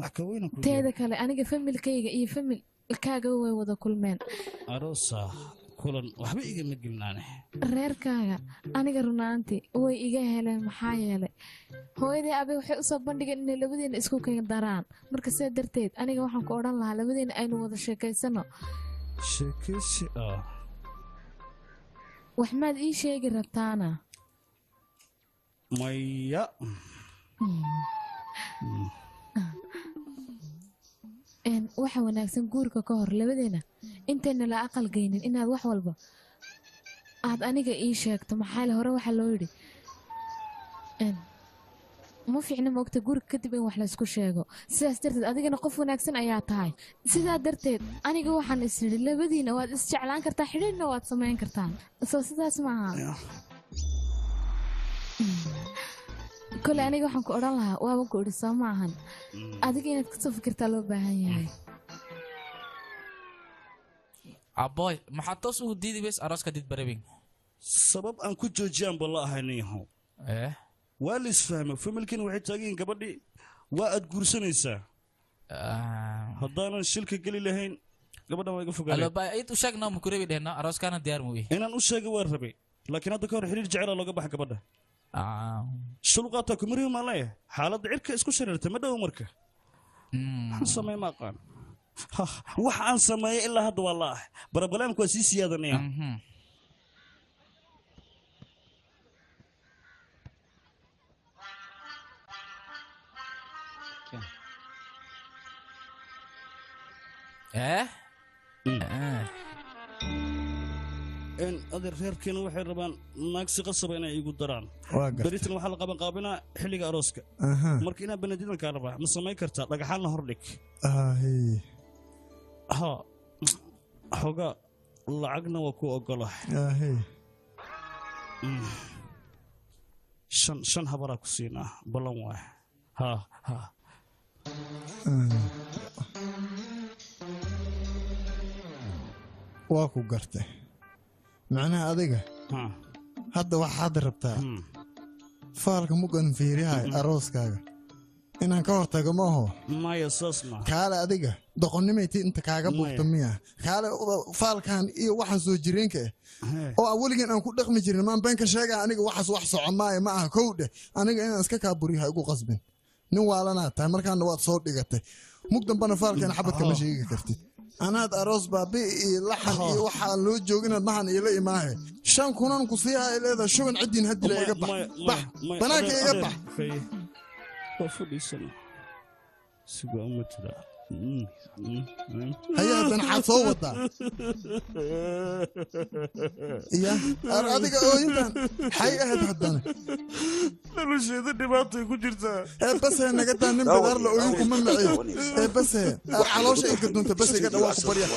wax ka weyna ku teeda kale aniga familkayga iyo familkaaga way wada kulmeen aroosa kulan waxba igama gelnaane reerkaaga aniga runaantii way iga heleen maxaa yeelay hooyadii abe waxay u soo bandhigeen inay labadeena isku keen daraan marka sidaa darteed aniga waxaan ku odhan lahaa labadeena aynu wada sheekaysano sheekaysi wax maad ii sheegi rabtaana maya waxa wanaagsan guurka ka hor labadeena intayna la aqal geynin inaad wax walba aad aniga ii sheegto maxaa le hore waxaa loo yidhi ma fiicna moogta guurka kadib in wax laysku sheego sidaas darteed adigana qof wanaagsan ayaa tahay sidaa darteed aniga waxaan is nidhi labadiina waad isjeclaan kartaa xidhiidhna waad samayn kartaan soo sidaas maaha kole aniga waxaan ku odhan lahaa waaban ku idhi soo ma ahan adiga inaad kasoo fikirtaa loo baahan yahay aboy maxaad toos ugu diidi weys arooska did barabing sabab aan ku joojiyaanba la ahaynayahow waa la isfahmo familkiina waxay taagiin gabadhii waa aad guursanaysaa haddaanan shilka geli lahayn gabadhan waa iga fogaanid u sheeg nooma kurebi dhehno arooskaana diyaar muuye inaan u sheega waa rabay laakiin hadda ka hor xiriir jecela looga baxa gabadha shulqaataa kumariyo maan leeyahay xaaladda cirka isku shareertay ma dhow marka waxaan sameey ma aqaan wax aan sameeyay ilaa hadda waa la ah barabalaamku waa sii siyaadanaya adeer reerkeena waxay rabaan naagsi qasaba inay igu daraan beritan waxaa la qabanqaabinaa xilliga arooska marka inaa banadiidankaa rabaa ma samayn kartaa dhagaxaanna hordhig xogaa lacagna waa ku ogolahay shan habaraa ku siinaa ballan waay waa ku gartay macnaha adiga hadda waxaad rabtaa faalka mugan fiiriyahay arooskaaga inaan ka hortago maaho maya saas ma kaale adiga doqonnimayti inta kaaga buurta miya kaale faalkan iyo waxaan soo jireenka oo aan weligan aan ku dhaqmi jirin maan been ka sheegaa aniga waxaas wax soco maayo ma aha kowdhe aniga inaan iska kaa buriyaha igu qasbin nin waalanaa tahay markaana waad soo dhigatay mug dambana faalkan xabad kama sheegi kartid anaad aroos baabi iyo laxan iyo waxaan loo jooginaad mahan iila imaahe 5 kunan ku siiha ay leedahay shuban ciddin hadila iga bax banaanka iga bax وفليسنا سيقوا أمتنا هيا بنحط صوتا يا أرادك أوينتان حي أهد حدنا لما شيء ذي باطي كجرتا بس أنا قد أنا بدار له أوينكم من معي بس علاش إنك أنت بس قد أواقف بريا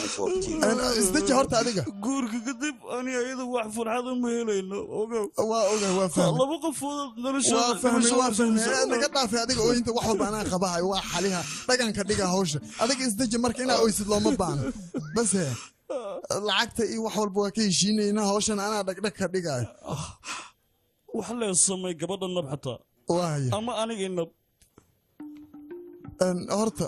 أنا استجى هرت عليك قورك كذب أنا أيضا وحفر هذا مهلين أوكي وافهم الله بقف وافهم أنا قد في هذيك أوينت واحد أنا خباها واحد عليها لكن كديك هوش هذيك استجى marka inaa oysid looma baano base lacagta iyo wax walba waa ka heshiinayna hawshan anaa dhagdhag ka dhigaayo wax la samay gabadha nab xataa ama aniga nab horta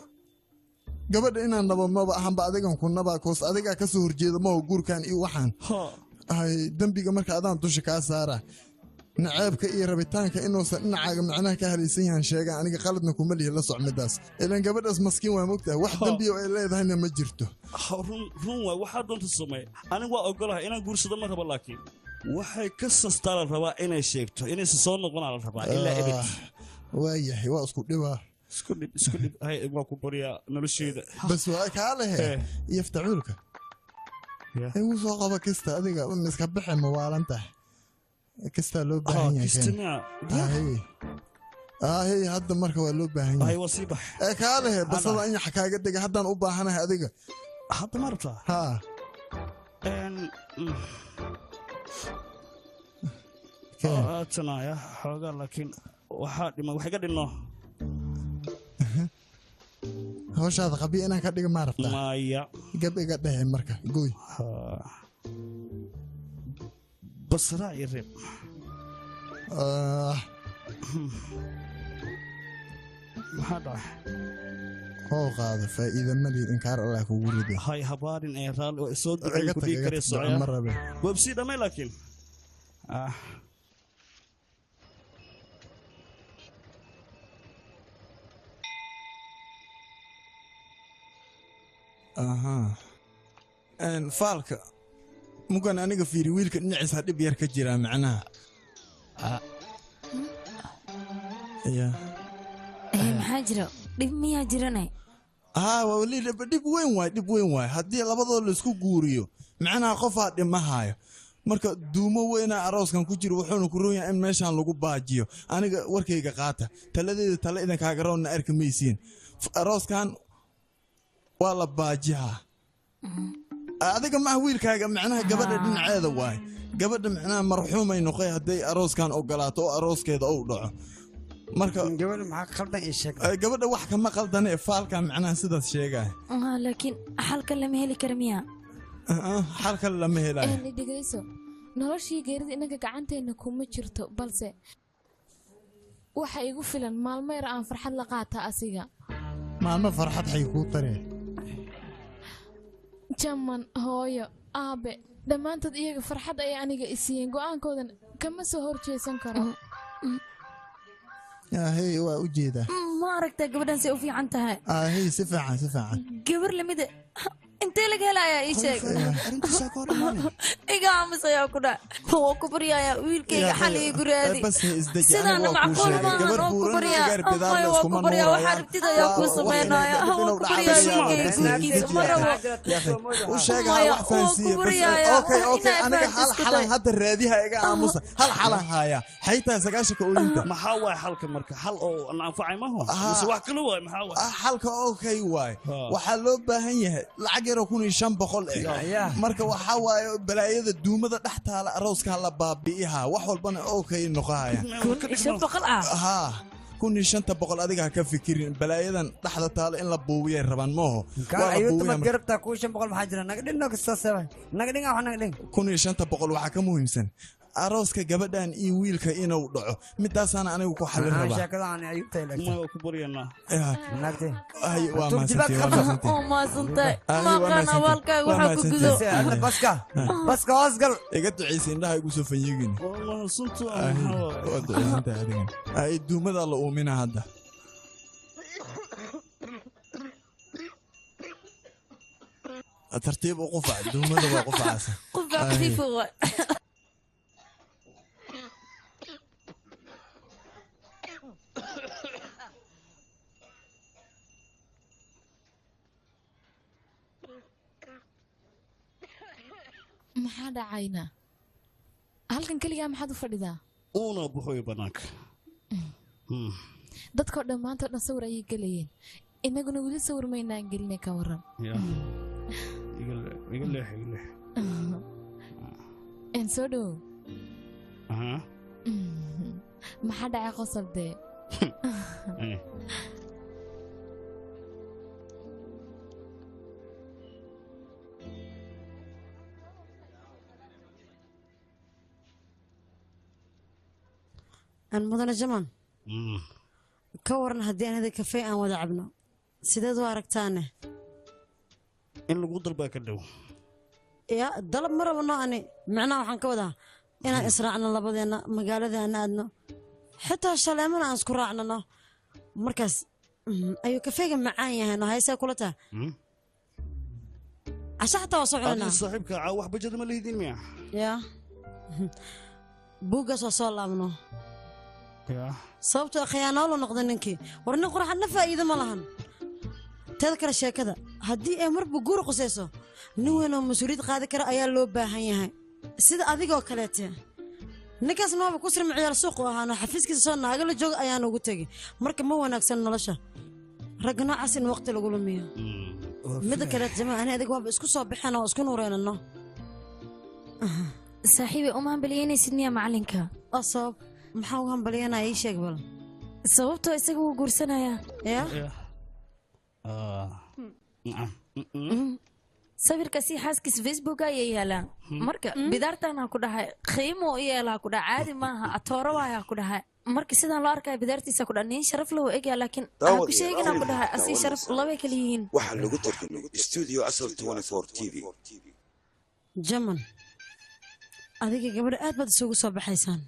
gabadha inaan nabo maba ahanba adigan ku nabaa koos adigaa ka soo horjeeda maho guurkan iyo waxaan dembiga marka adaan dusha kaa saara naceebka iyo rabitaanka inuusan dhinacaaga macnaha ka halaysan yahan sheegaan aniga qaladna kuma lihi la socmidaas ilaan gabadhaas maskiin waa mogtahay wax dembiyo ay leedahayna ma jirto run waay waxaa doonta sameey aniga waa ogolahay inaan guursado ma rabo laakiin waxay ka sastaa la rabaa inay sheegto inaysan soo noqonaa la rabaa ilaa ebed waayahay waa isku dhibaa isku dhib hay waa ku baryaa nolosheeda bas waa kaa lehe yaftacuulka igu soo qaba kista adiga iska bixi mawaalan tahay kistaa loo baahan yahay ahey hadda marka waa loo baahan yahay waa sii bax kaa lehe basada anyax kaaga dega haddaan u baahanahay adiga hadda ma rabtaa haa tanaya xoogaa laakiin waxaa dhima wax iga dhinno hawshaada qabiya inaan ka dhiga maa rabtaa maya gab iga dhehe marka gooy basraa iyo reeb maxaa dhacay hoo qaada faa'iida malid inkaar allah kugu rido hay habaarin ee raalli oo soo ducay ku dhigi kare socya ma rabe wabsi dhamay laakiin faalka mugan aniga fiiri wiilka dhinaciisa dhib yar ka jira macnaha maxaa jira dhib miyaa jirane wali dhib weyn waay haddii labadoo laisku guuriyo macnaha qofaa dhimahaayo marka duumo weynaa arooskan ku jiro wuxuuna ku roonyahay in meeshaan lagu baajiyo aniga warkayga qaata taladeeda tale idankaaga roonna arki maysiin arooskan waa la baajihaa adiga maaha wiilkaaga macnaha gabadha dhinaceeda waay gabadha macnaha marxuumay noqoy hadday arooskan ogolaato oo arooskeeda ou dhaco marka gabadha wax kama qaldane faalka macnaha sidaas sheegaya laakiin xalka lama heli kara miya xalka lama helayo dhegeyso noloshii geerida inaga gacanteenna kuma jirto balse waxa igu filan maalmo yar aan farxad la qaata asiga maalmo farxad xay kuu taree jaman hooyo aabe dhammaantood iyaga farxad ay aniga isiiyeen go'aankoodan kama soo horjeesan karo ahey waa u jeedaa ma aragtaa gabadhan say u fiican tahay ahey si fiican gabar lamida intee laga helayaa ii sheeg iga aamusayaa ku dha waa ku baryayaa wiilkayga xaliga guraadi sidaana macquul maahan oo ku baryaa amay waa ku baryaa waxaa rabtid ayaa kuu samaynaya waa ku baryaa wiilkayga guurkiisa ma rabo aniga hal xalan hadda raadiha iga aamusa hal xalan haaya xaytaa sagaashanka olinta maxaa waay xalka marka xal oo anfacay maho mise wax kale waay maxaa waay xalka okay waay waxaa loo baahan yahay lacag yar oo 1500 marka waxaa waaye balaayada duumada dhex taala arooska la baabi'iha wax walbana okay noqohaya 1500 كوني شنطة بقول أديك هكفكرين بلايدن لحظة طال إن لبوية ربان ماهو أيوة ما جربتها كوشن بقول محاجرة نقدر نقص السبع نقدر نقدر كوني شنطة بقول وحكم مهم سن أروسك جبدان إي ويلك إنا وضعه متاسنا أنا وكحل الربا شكله أنا أيوة تيلك ما كبرينا نقدر أيوة ما سنتي ما سنتي ما كان أولك وحكوا كذا بسكا أصقل إجت عيسين ده يقول سوف يجين والله سنتو أي دوما ده الله أمينا هذا ترتيب وقفة دوما ده وقفة عسى قفة كثيفة maxaa dhacayna halkan keligaa maxaad u fadhidaa uuna buxoy banaanka dadkoo dhammaantoo dhan sawir ayay gelayeen inaguna weli sawir maynaan gelinay ka waran soo dhow maxaa dhacay qosol dee mudane jamaan ka waran haddii aan hada kafee aan wada cabno sideed u aragtaane in lagu dalbaa ka dhow ya dalab ma rabano ani macnaha waxaan ka wadaa inaan israacno labadeenna magaalada aan aadno xitaa shaleemana aan isku raacnano markaas ayuu kafeega macaan yahayno haysee kula taa casha xataa waa soo cunanaa saaxiibka wax bajada ma lihidin miya ya buuggaas waa soo laabno yaa sababtoo khiyaano la noqday ninkii warna quraxadna faa'iido ma lahan teeda kale sheekada haddii ay marba guur qusayso nin weyn oo mas-uuliyad qaadi kara ayaa loo baahan yahay sida adigoo kaleete ninkaas maaba ku sirmi ciyaal suuq u ahaano xafiiskiisa soo naaga la jooga ayaan ugu tegi marka ma wanaagsan nolosha ragga noocaas in waqti lagu lumiyo midda kaleet jamaa ani adig waaba isku soo baxeen oo isku nuureynano saaxiibay uma hambalyeynaysid miya macalinka oo sabab maxaa u hambalyeynaya ii sheeg bal sababtoo isaga wuu guursanayaa ya sawirkaasi xaaskiisa facebook ayay yaalaan marka bidaartana ku dhahay qiimo u yeelaa ku dhahay caadi maaha atooro waayaa ku dhahay marka sidaan loo arkaya bidaartiisa ku dhahay nin sharaf loo egyaa laakiin aan ku sheegina ku dhahay asii sharaf labay kala yihiin waxaa lagu tarjumay studio asal 24 tv jaman adiga gabadha aad baad isugu soo baxaysaan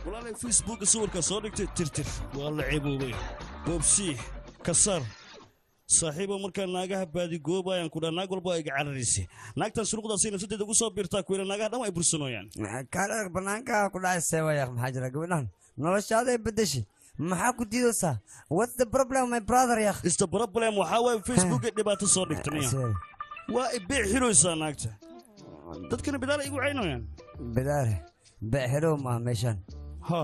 walaalay facebooka sawirka soo dhigtay tirtir waa la ceeboobay boobsii kasar saaxiibo markaa naagaha baadigoobayaan ku dhaa naag walba ay gacararaysay naagtan suruqdaasay nafsadeeda ugu soo biirtaa kuwina naagaha dhan ay bursanooyaan kaale bannaanka ku dhacay seewaya maxaa jira gabadhan noloshaaday beddeshi maxaa ku diidaysaa what's the problem my brother yak is the problem waxaa waaye facebook ay dhibaato soo dhigtaniya waa ay beec xiraysaa naagta dadkana bidaara igu caynayaan bidaare beec xirow maaha meeshaan ها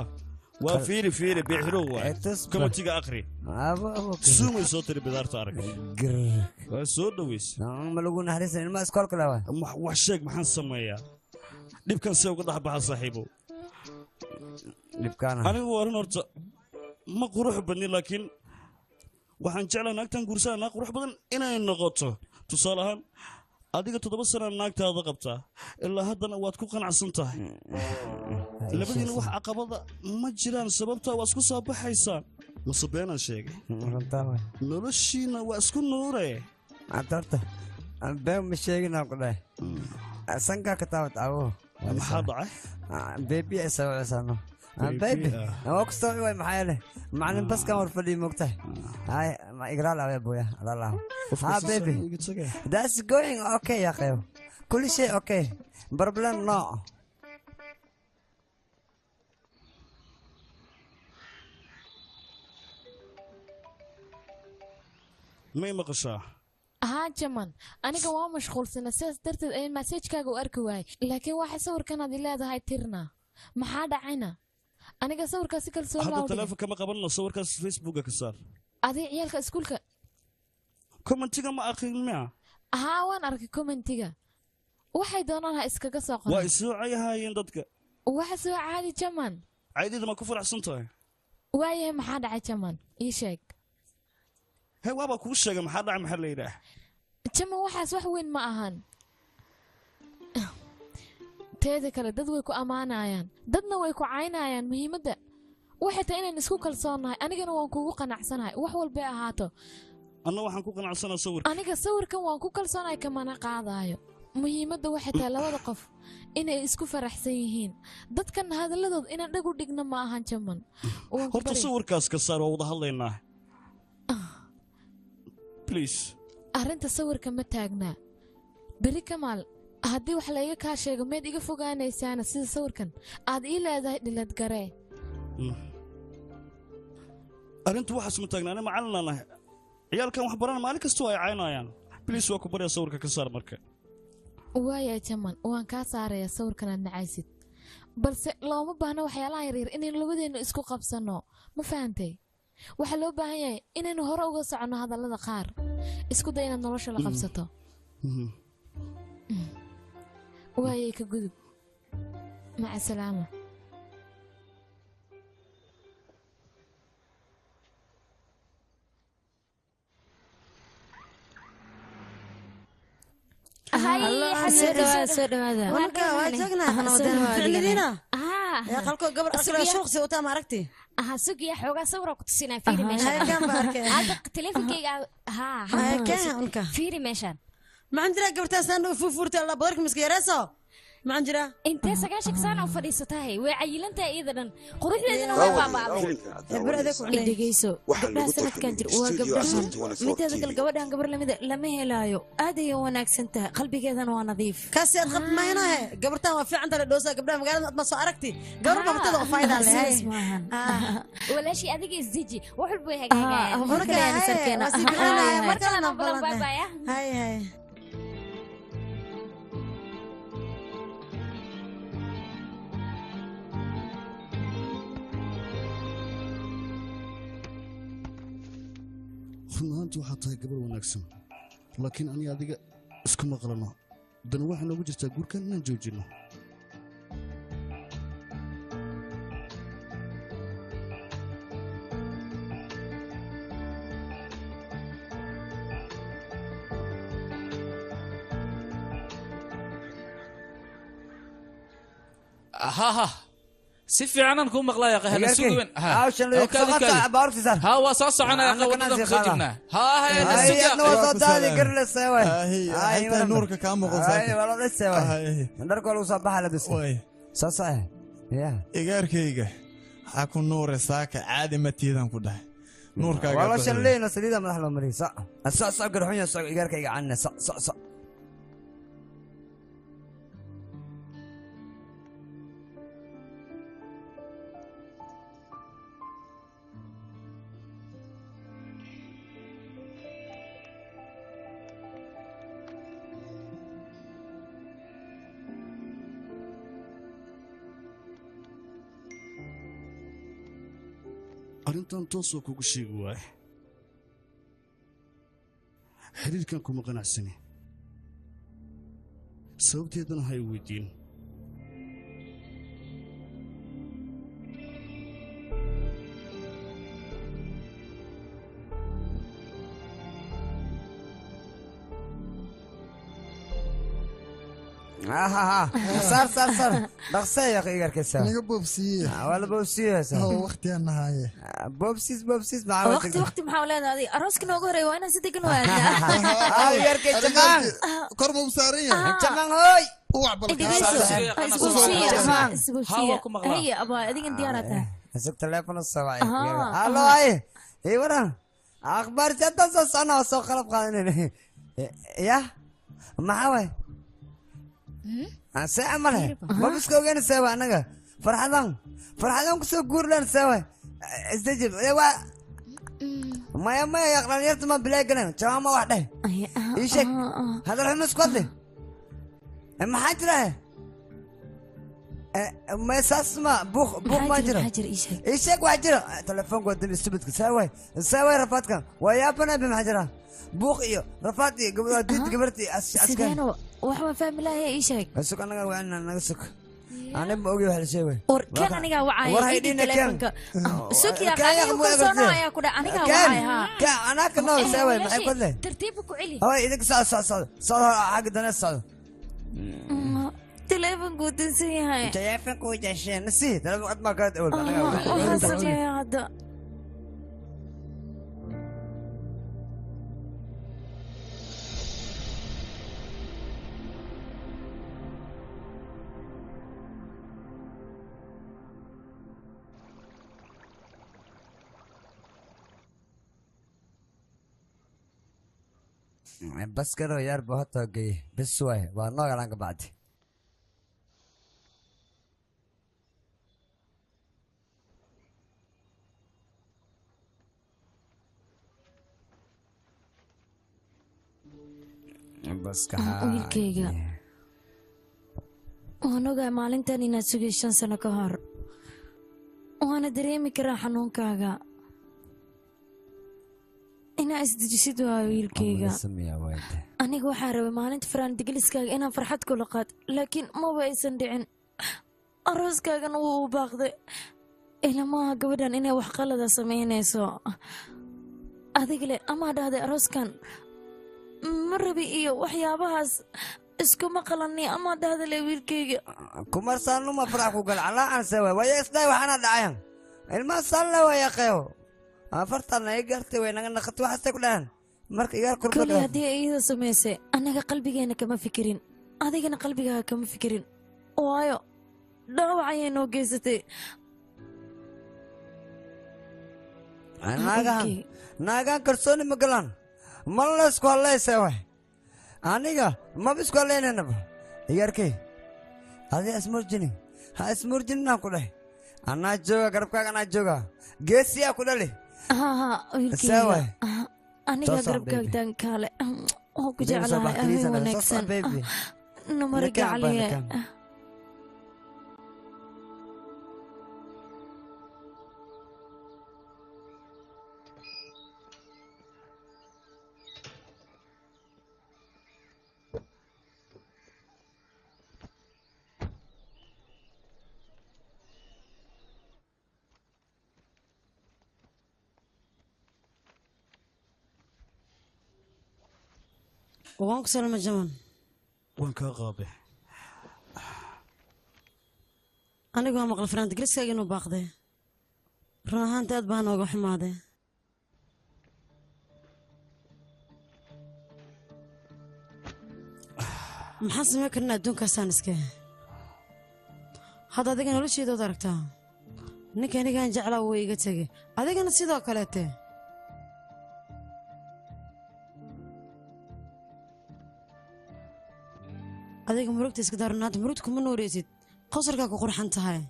وفيري فيري بيحرو كما تيجي اخري سومي صوتي بدارت ارك سو دويس ما لقوا نهرس ما اسكول كلا وحشيك ما حنسميا ديب كان سوق ضح بها صاحبه ديب كان انا ورن horta ما قروح بني لكن waxaan jeclahay naagtan guursaa naag qurux badan inay noqoto tusaalahan adiga 7 sano naagtaada qabtaa ilaa haddana waad ku qanacsan tahay labadiina wax caqabada ma jiraan sababta waa isku soo baxaysaan masabeenan sheegay noloshiina waa isku nuure atarta been ma sheegina ku dhahay sanka ka taawad awo maxaa dhacay baby ay soo cusano baby waa ku soo way maxay leh macallin bas kan war fadhi moogtahay hay ma igraal awe boya allah baby that's going okay ya qayo kulli shay okay problem no ما مقشاه ها جمان aniga waa mashquulsana sidaas darteed ayaan masajkaaga u arki waayay laakiin waxa sawirkanaad leedahay tirna maxaa dhacayna aniga sawirkaas si kalsoon laa hadda telefoonka ma qabanno sawirkaas facebooka ka saar adii ciyalka iskuulka commentiga ma aqrin miya haa waan arkay commentiga waxay doonaan ha iskaga soo qoran waa isoo cayahaayeen dadka waxa soo caadi jaman caydida ma ku faraxsan tahay waayahay maxaa dhacay jaman ii sheeg هي وابا كوشة محل عم محل يده كم واحد صح وين ما أهان تذكر دد ويكو أمانة عيان ددنا ويكو عين عيان مهمة ده واحد أنا نسكو كالصانة أنا جنوا وانكو قناعسنا وحول بيع هاتو أنا واحد كو قناعسنا صور أنا كصور كم وانكو كالصانة كمان قاعدة مهمة ده واحد لا وقف إن إسكو فرح سيهين دد كان هذا اللي ضد إن نقول دقنا ما أهان كمان هرت صور كاس كسر ووضح الله إنه بليز arrinta sawirka ma taagnaa beri kamaal haddii wax layga kaa sheego meed iga fogaanaysaana sida sawirkan aad ii leedahay dhilad garee arrintu waxaas ma taagna ana macallin nahay ciyaalkan wax baran maalin kasta ay caynayaan baliis waa ku baraya sawirka ka saar marka waaya jaman waan kaa saarayaa sawirkan aad nacaysid balse looma baahna waxyaalaha yaryar inaynu labadeennu isku qabsanno ma fahantay waxaa loo baahan yahay inaynu hore uga soconno hadallada qaar isku day inaad nolosha la qabsato waayay ka gudub maca salaama soo dhawaada Warka, waa joognaa. Ahna wadana waa Ficnidina. يا قلكو قبل أكل شوق سوتها ما ركتي سوقي حوغا صورة كنت سينا فيري ميشان كان باركة هذا تليفون كي كان فيري ميشان ما عندنا قبرتها سنة فورتي الله بارك مسكي راسه ما عندنا انت سقاشك سنة وفريستها وعيلنتها ايضا قروح لنا بابا برادك dhegeyso gabdhaha sanadkan jir waa gabdhahan mideeda kale gabadhan gabar lama helaayo aad ayay u wanaagsan tahay qalbigeedana waa nadiif kaasi aad qab maynahe gabartan waa fiican tala dhoosa gabdhaha magaalada ma soo aragti gabar qabtada oo fayda leh wala shay adiga isdiji wuxuu buu hagaagaa markaleena sarkeena markaleena bye bye hay hay runaantu waxaa tahay gabar wanaagsan laakiin ani adiga isku maqlano dan waxaa noogu jirtaa guurkan inaan joojino ها si fiican ku maqlaa ya qahla suugan ha waa soo soconaya qawadada ku soo jirnaa ha la suuga no soo daadi garla sawa ay nuurka ka muuqan ay wala sawa ndarko lu sabaxa la bisay sasa ya igaarkayga ha ku nuur saaka caadi ma tiidan ku dhahay nuurkaaga wala shalleena salida madax loo mariyay sa garxun ya igaarkayga canna sa arrintan toos oo kugu sheegi waaye xiriirkan kuma qanacsani sababteedana ha i weydiin صار بغسي يا اخي غير كسا انا بوبسيه ولا بوبسيه هو وقتي انا هاي بوبسيس مع وقتي محاولات هذه اروسك نوغو هري وانا سيدي كنوا غير كتمان كرمو بساريه تمام هوي وعبل هي ابا اديك ديارتها اسك تليفون الصواعي الو اي اي ورا اخبار جدا سنه سو خلف قانون يا معاوي سأعملها ما بس كوجين سوا أنا فرحان كسو جورلان سوا استجيب ما يقرن يرتما بلاقنا تمام واحدة إيشك هذا الحين مسكوته ما حجره ما يسمع بوخ ما جرى إيشك وحجره تلفون قدام استبدك سوا رفاتك ويا بنا بمحجره بوخ إيو رفاتي قبرتي سيدانو وحما فاهم الله يا إيشك أسوك أنا وعنا نسوك أنا بقولي واحد شيء كان أنا وعاي ورهيدين كان سوك يا خالي وكسرنا يا كده أنا وعاي ها أنا كنا سوي ما يقول لي ترتيبك وعلي هو إذا صار حق دنا صار تلفون قلت نسي هاي تلفون قلت عشان نسيت أنا وقت ما كنت أقول وحسب يا هذا بس كده يا رب هات جاي بس شوية والله أنا بعد بس كها wiilkayga waan ogahay maalintan inaad sugay 5 sano ka hor waana dareemi karaa xanuunkaaga inaa isdejisid waa wiilkayga aniga waxaan rabay maalinta faraan digiliskaaga inaan farxad kula qaad laakiin maba aysan dhicin arooskaagana wuu u baaqday ilamaha gabadhan inay wax qalada samaynayso adiga le amaa dhahday arooskan ma rabi iyo waxyaabahaas iskuma qalanni ama dhahda wiilkayga kumarsaanu ma farax ku gal calaa aan sawa waya isday waxaana dhacayan ilma salla waya qayo afartan ay gartay way naga naqatay waxaasay ku dhahan marka iyaar kale kurbada haddii ay iyada samaysay anaga qalbigeena kama fikirin adigana qalbigaaga kama fikirin waayo dhaawac ayay noo geysatay naagaan kalsooni ma galaan ma la isku hadlaysa way aniga maba isku hadlaynaynaba iyaarkay adi ismurjini ha ismurjininaan ku dhahay anaa jooga garabkaaga anaa jooga geesiyaa ku dhali wiilkayga aniga garabkaaga taankaale oo ku jeclahay ahay wanaagsan namariga caliye waan ku salama jaman waan kaa qaabe anigu waa maqla fanaanta gariskaaga inuu baaqday run ahaanta aad baa nooga xumaaday maxaan samayn karna adduunkaasaan iska hadda adiga nolosheedood aragtaa ninka anigaan jeclaa wuu iga tegay adigana sidoo kaleete adiga murugta iska daaranaanta murugta kuma nooreysid qosarkaa ku qurxan tahay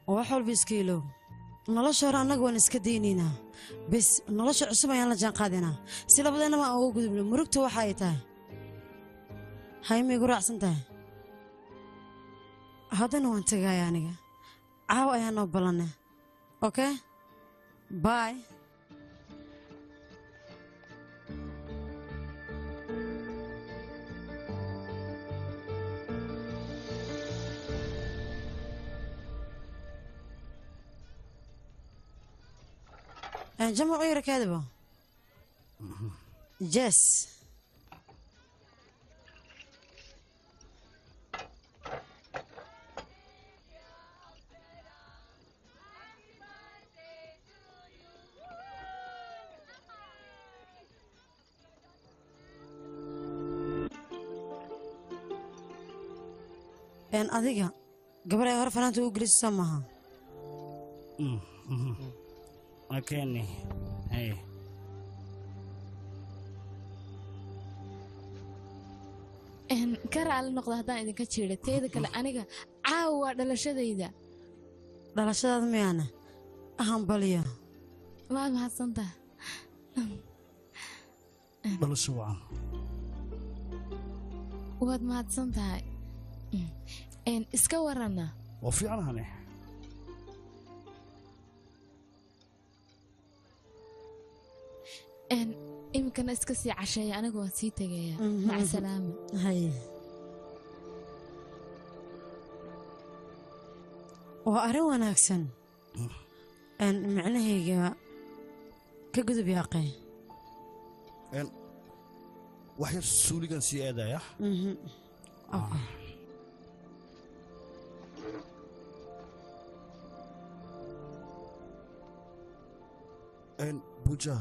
oo wax walba iska ilow nolosha hore annaga waan iska daynaynaa bes nolosha cusub ayaan la jaan qaadaynaa si labadeennaba aan uga gudubno murugta waxa ay tahay hayma igu raacsan tahay haddana waan tagaaya aniga caawa ayaa noo ballanay okay bye جمع غير كاذبة جس أذيك قبل يعرف أنا تقول جلس سماها أكني أي كرا النقطة هذا إذا كتير تيجي كلا أنا عاوة دلشة دلشة ميانا أهم بليا ما حسنت دلشة وعم واد ما حسنت هاي إن إسكورنا وفي عنها نه إن يمكن أسكسي عشاء أنا قوة سيتة مع السلامة هاي وأروى أكسن أن معنى هي كجذب ياقي أن وحير سولي كان سيادة يا أوكي أن بوجا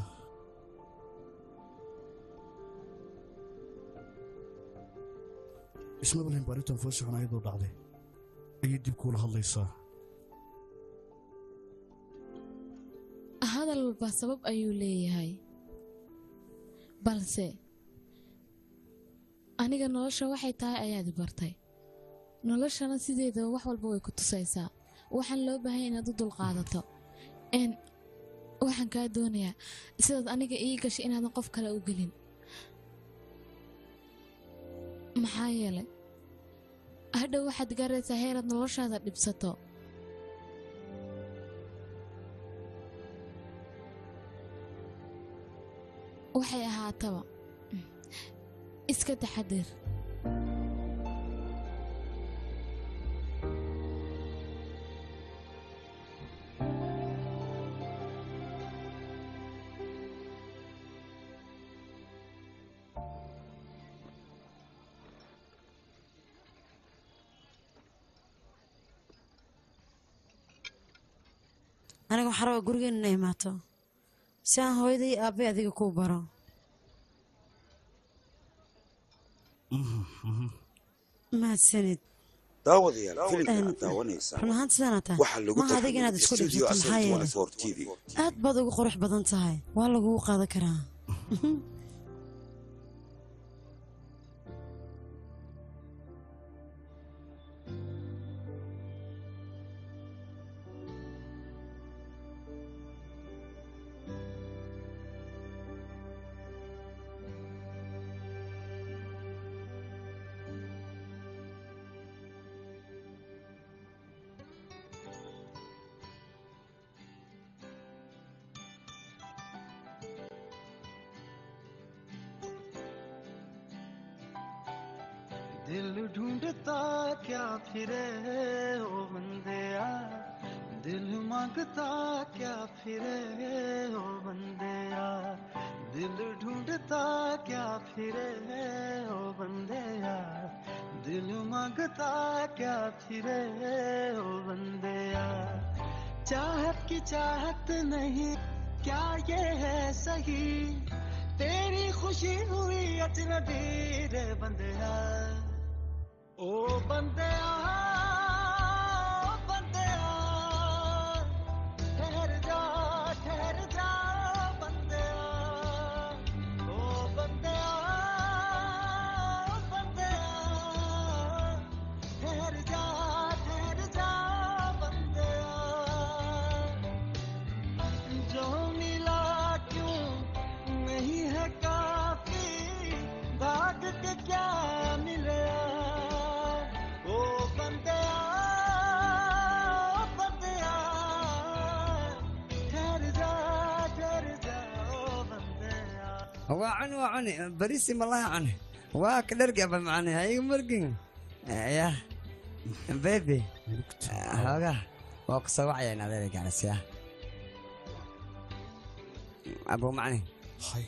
isma balin baaritaan foosixun ayadoo dhacday ayay dib kuula hadlaysaa hadal walba sabab ayuu leeyahay balse aniga nolosha waxay tahay ayaad bartay noloshana sideedaba wax walba way ku tusaysaa waxaan loo baahan inaad u dulqaadato waxaan kaa doonayaa sidaad aniga ii gashay inaadan qof kale u gelin maxaa yeelay hadhow waxaad gaaraysaa heeraad noloshaada dhibsato waxay ahaataba iska taxadir aniga waxaan rabaa gurigeena inay imaato si aan hooyaday iyo aabbay adiga kuu baro mahadsanid daawadayaal filimka aad daawanaysaa run ahaan sidaana tahay waxaa lagu maaha adiga inaad isku studio dhibsato maxaa asal yeelay 24 TV aad baad ugu qurux badan tahay waa lagugu qaadan karaa दिल ढूंढता क्या फिरे ओ बंदेया दिल मांगता क्या फिरे ओ बंदेया दिल ढूंढता क्या फिरे ओ बंदेया दिल मांगता क्या फिरे ओ बंदेया चाहत की चाहत नहीं क्या ये है सही तेरी खुशी हुई अजनबी रे बंदेया ओ बंदेया बंदेया ठहर जा बंदेया ओ बंदेया बंदेया ठहर जा बंदेया जो मिला क्यों नहीं है काफी भाग के क्या मिले ओ बंदेया बंदेया ठहर जा ओ बंदेया وعني بريسي مالله عني واكدرك يا بمعني هاي مرقين يا بيبي هاga waa ku soo wacayaan adeeg ganacsiga abo macni hay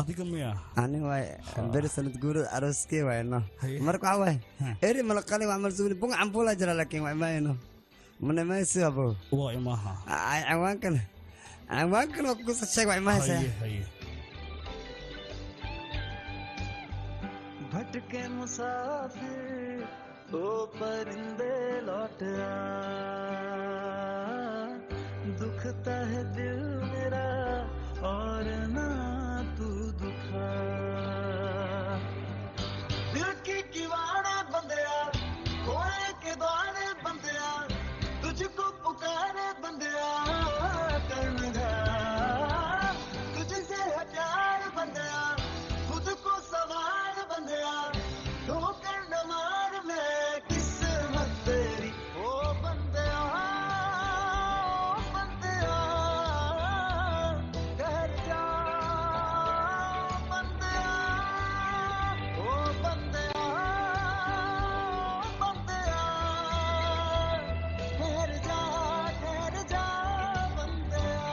adiga miya ani way berisanad guurada arooskii wayno marka waxa way eri mal qali waa mal suuli bunga ambula jira laakiin way maayno mana ma si abo waa imaha ay awankan oo ku soo sheeg way maaysa भटके मुसाफिर ओ परिंदे लौट आ दुखता है दिल मेरा और ना तू दुखा दिल की किवाड़े बंदिया कोए के द्वारे बंदिया तुझको पुकारे बंदिया कर्णधा तुझसे है प्यार बंदिया खुद को सवार बंदिया ठोकर न मार मैं किस्मत तेरी ओ बंदिया बंदिया घर जा बंदिया ओ बंदिया बंदिया घर जा बंदिया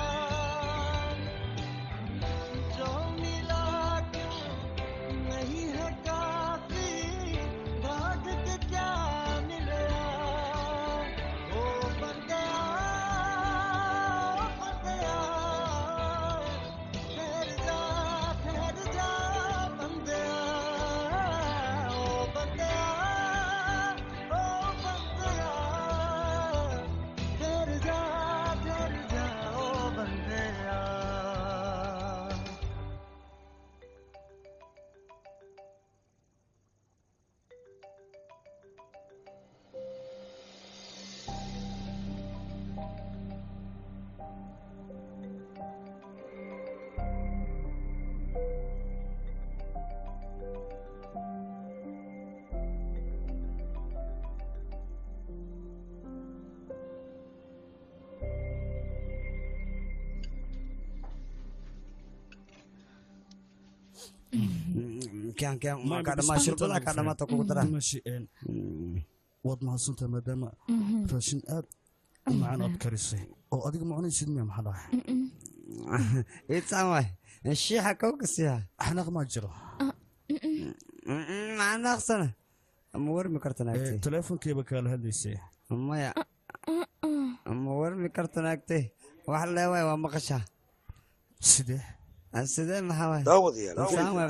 जो मिला क्यों नहीं है काफी भाग के क्या मिला ओ बंदिया बंदिया ठहर जा बंदिया ओ बंदिया ठहर जा ओ बंदिया كان ما كان ما شرب لا كان ما تقول ترى ماشي واد ما حصلت مادام راشين اد معنا بكرسي او اديك ما عنيش ميا محلا يتسامح الشيحة كوكسيها احنا ما جرى معنا خسنة مور مكرتنا تليفون كيف كان هذا الشيء ما يا مور fahmi karto naagtay wax leewaay waa maqashaa sidee sidee maxaa waay daawadayaal Saan waay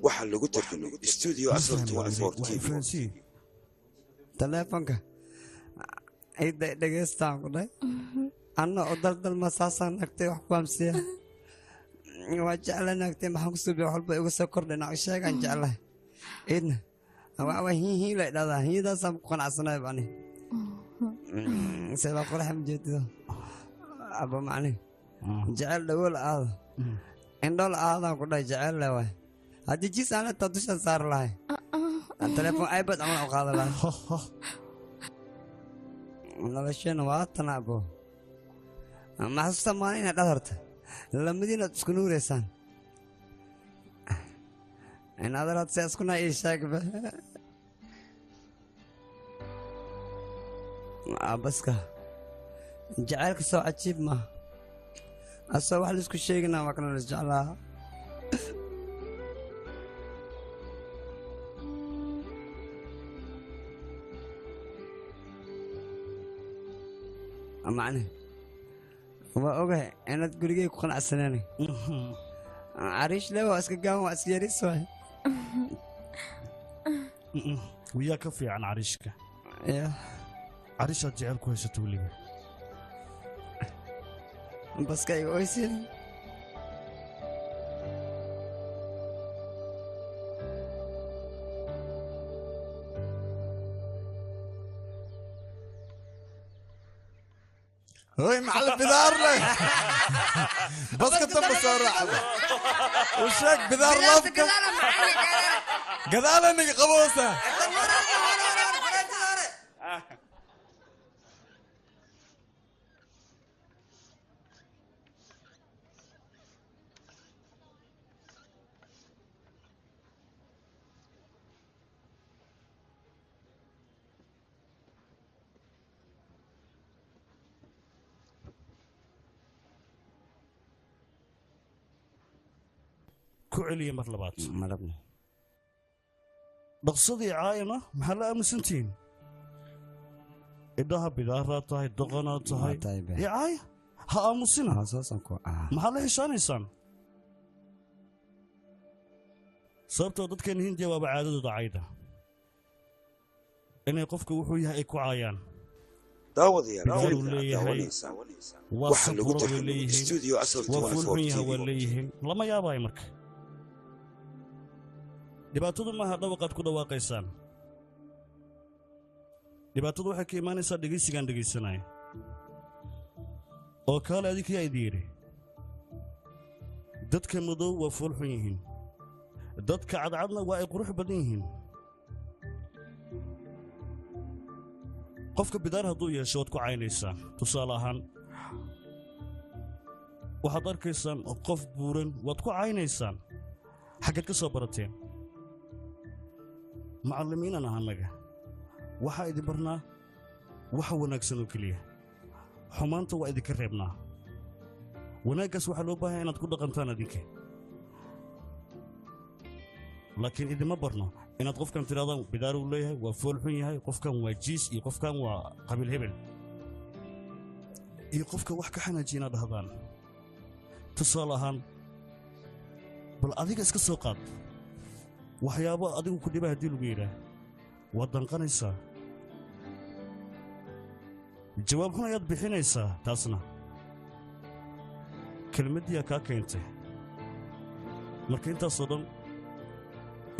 waxaa lagu tarjumay studio asal 24 TV telefonka ayda dhageystaan ku dhahay anna oo daldal ma saasaan naagtay wax ku amsiya waa jecla naagtay maxaan ku suubiya wax walba igu soo kordhay naag sheegaan jeclahay idna waa hiihiin la dhahdaa hiidaasaan ku qanacsanahay bani sida quraxa majeedido aba macni jecel dhawool aado indhool aadaan ku dhahay jecel le waay haddii jis aan intaa dushan saari lahay telefoon ipad aman u qaada lahay nolosheena waa tanaabo maxasuusta maalin inaad dhadarta lamadiinaad isku nuureysaan inadaraad se iskuna ii sheegba baska jacaylka soo cajiib ma asoo wax laisku sheegina waa kana lis jeclaa macne waa ogahay inaad gurigay ku qanacsaneen cariish le waa iska gaaban waa iska yaris waay wiyaa ka fiican cariishka cariishaad jecel ku haysato weliba baska iga oysin هوي معلم بدار له بس كنت بسرع وشك بدار لفك قذالة انك قبوسة كعلي مرلبات مرلبنا بقصدي عايمة محلا أمسنتين إدها بدارات هاي دقنات هاي يا عاي ها أمسنا أساسا كو محلا هشان إنسان صرت ضد كان هندي وبعادة ضعيدة إني قفك وحويها إيكو عايان داوديا waxa lagu tarjumay studio asal 24 lama yaabay marka dhibaatadu ma aha dhawaqad ku dhawaaqaysaan dhibaatadu waxay ka imaanaysaa dhageysigan dhageysanay oo kale adikii ay diiri dadka madow waa fool xun yihiin dadka cadcadna waa ay qurux badan yihiin qofka bidaar hadduu yeesho waad ku caynaysaan tusaale ahaan waxaad arkaysaan qof buuran waad ku caynaysaan xaggeed ka soo barateen macallimiinan ah annaga waxaa idin barnaa waxa wanaagsan oo keliya xumaanta waa idinka reebnaa wanaaggaas waxaa loo baahan inaad ku dhaqantaan adinka laakiin idima barno inaad qofkan tirahdaan bidaar uu leeyahay waa fool xun yahay qofkan waa jiis iyo qofkan waa qabiil hebel iyo qofka wax ka xanaajiya inaad dhahdaan tusaale ahaan bal adiga iska soo qaad waxyaabo adigu ku dhiba haddii lagu yidhaah waad danqanaysaa jawaab xun ayaad bixinaysaa taasna kelmaddiyaa kaa keentay marka intaasoo dhan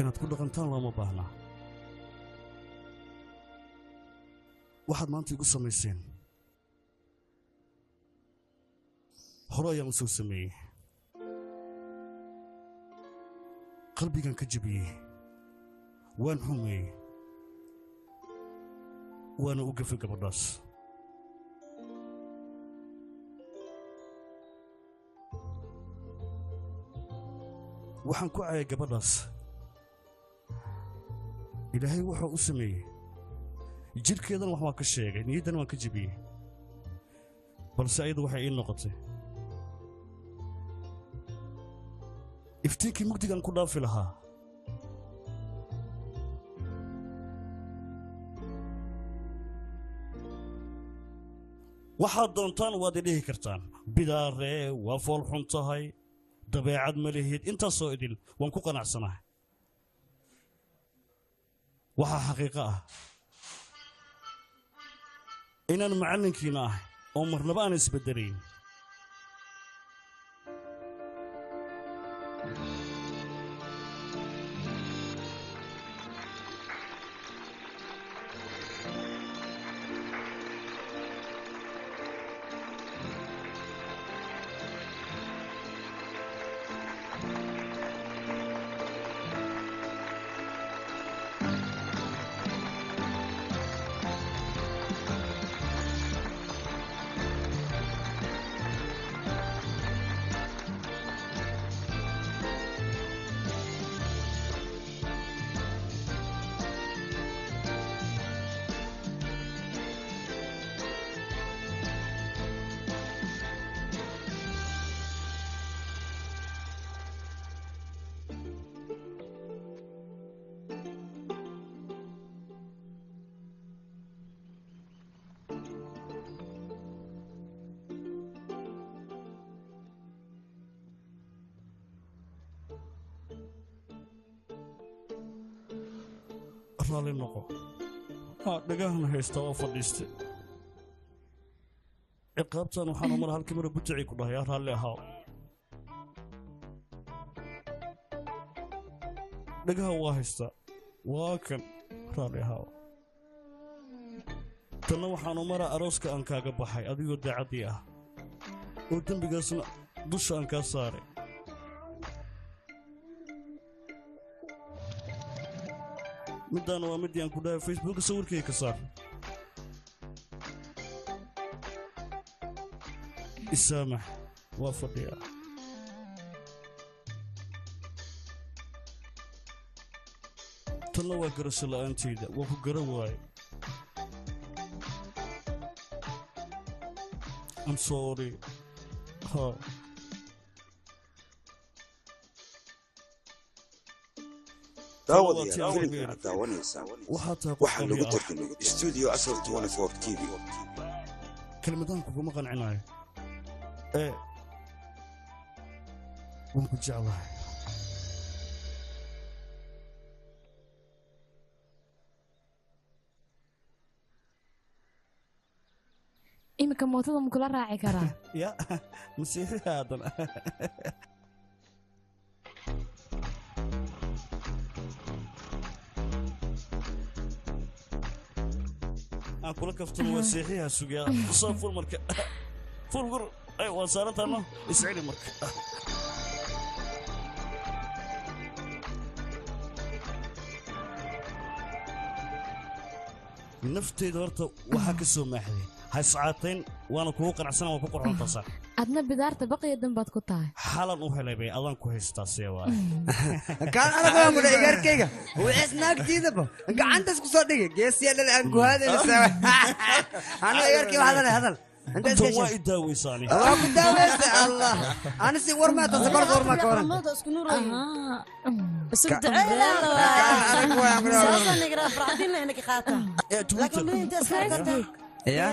inaad ku dhaqantaan looma baahnaa waxaad maanta igu samayseen hore ayaan u soo sameeyey qalbigan ka jabiyey waan xumeeyey waana u gafay gabadhaas waxaan ku cayay gabadhaas ilaahay wuxuu u sameeyey jidhkeedana wax waan ka sheegay niyaddana waan ka jebiyey balse ayadu waxay ii noqotay iftiinkii mugdigan ku dhaafi lahaa waxaad doontaan waad idhihi kartaan bidaare waa fool xun tahay dabeecad ma lihid intaasoo idil waan ku qanacsanahay waxaa xaqiiqo ah inaan macallinkiina ahay oo marnaba aan isbeddelayn raalli noqo dhagahana haysta oo fadhiistay ciqaabtan waxaan umar halkii mara butacii ku dhahay raalli ahaaw dhagaha waa haystaa waa kan raalli ahaaw tanna waxaan umara arooska aan kaaga baxay adigoo daacaddii ah oo dembigaasna dusha aan kaa saaray middaana waa middii aan ku dhahay facebooka sawirkayga ka saar isaamax waa fadhiyaa tanna waa garasho la'aantayda waa ku gara waaye I'm sorry ha daawadayaal filimkan aad daawanaysaa waxaa lagu tarjumay studio asal 24 TV kelmadaan kuguma qancinayo waan ku jeclahay imika mootada ma kula raaci karaa ya masiixi haadana aan kula kaftamo waa seexiyaha sugaa soo ful marka ful gur ay waa saarantaano isceli marka nafteeda horta waxaa ka soo maaxday ha iscaatayn waana kugu qanacsana waa ku qorxontaa sax adna bidaarta baqiya dambaad ku tahay xalan u helay bay adaan ku haystaa see waa kaan anaga mudhe igarkayga wiis naagtiidaba gacantas ku soo dhigay geesiya dhal aan ku haadaysa ana igarkay hadal hadal انت waa i daawaysaani waa ku daawaysa allah ana si warma ta sabar warma ka waran ماذا اسكن نور سبت عيلا سأصلا نقرأ فرعدين انك خاطر لكن من انت اسكن يا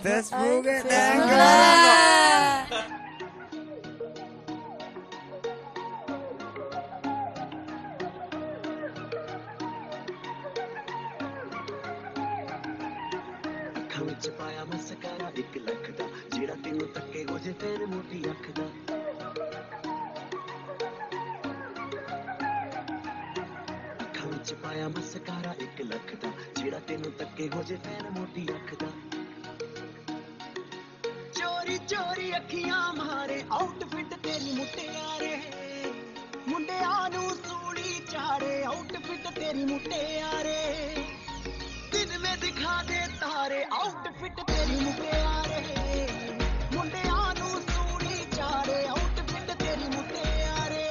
فيسبوك छपाया मस्करा 1 लाख दा जेड़ा तेनू तक्के हो जे तेरे मोटी अख दा अखां विच पाया मस्करा 1 लाख दा जेड़ा तेनू तक्के हो जे तेरे मोटी अख दा चोरी चोरी अखियां मारे आउटफिट तेरी मुटियारे मुंडियां नू सूली चारे आउटफिट तेरी मुटियारे दिन में दिखा दे तारे आउटफिट तेरी मुटियारे मुंडियां नू सूली चारे आउटफिट तेरी मुटियारे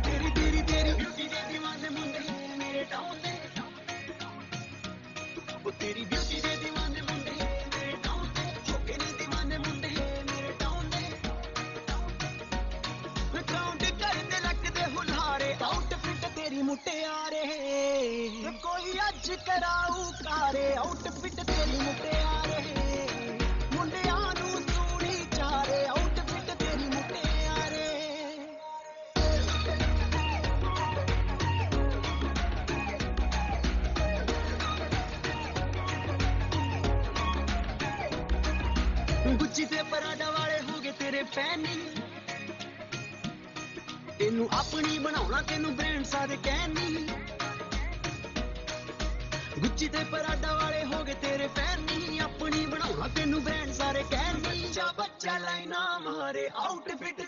तेरी तेरी तेरी ब्यूटी दे दीवाने मुंडे मेरे टाउन दे वो तेरी ब्यूटी दे दीवाने मुंडे मेरे टाउन दे होके कराऊ कारे आउटफिट तेरी मुटियारे मुंडियां नू सूनी चारे आउटफिट तेरी मुटियारे गुच्ची ते पराडा वाले हो गए तेरे फैनी तेनू अपनी बनाउणा तेनू ब्रांड सारे कहनी गुच्ची ते पराडा वाले हो गए तेरे फैनी अपनी बनाउणा तेनू ब्रांड सारे कहनी जा बच्चा लाइना मारे आउटफिट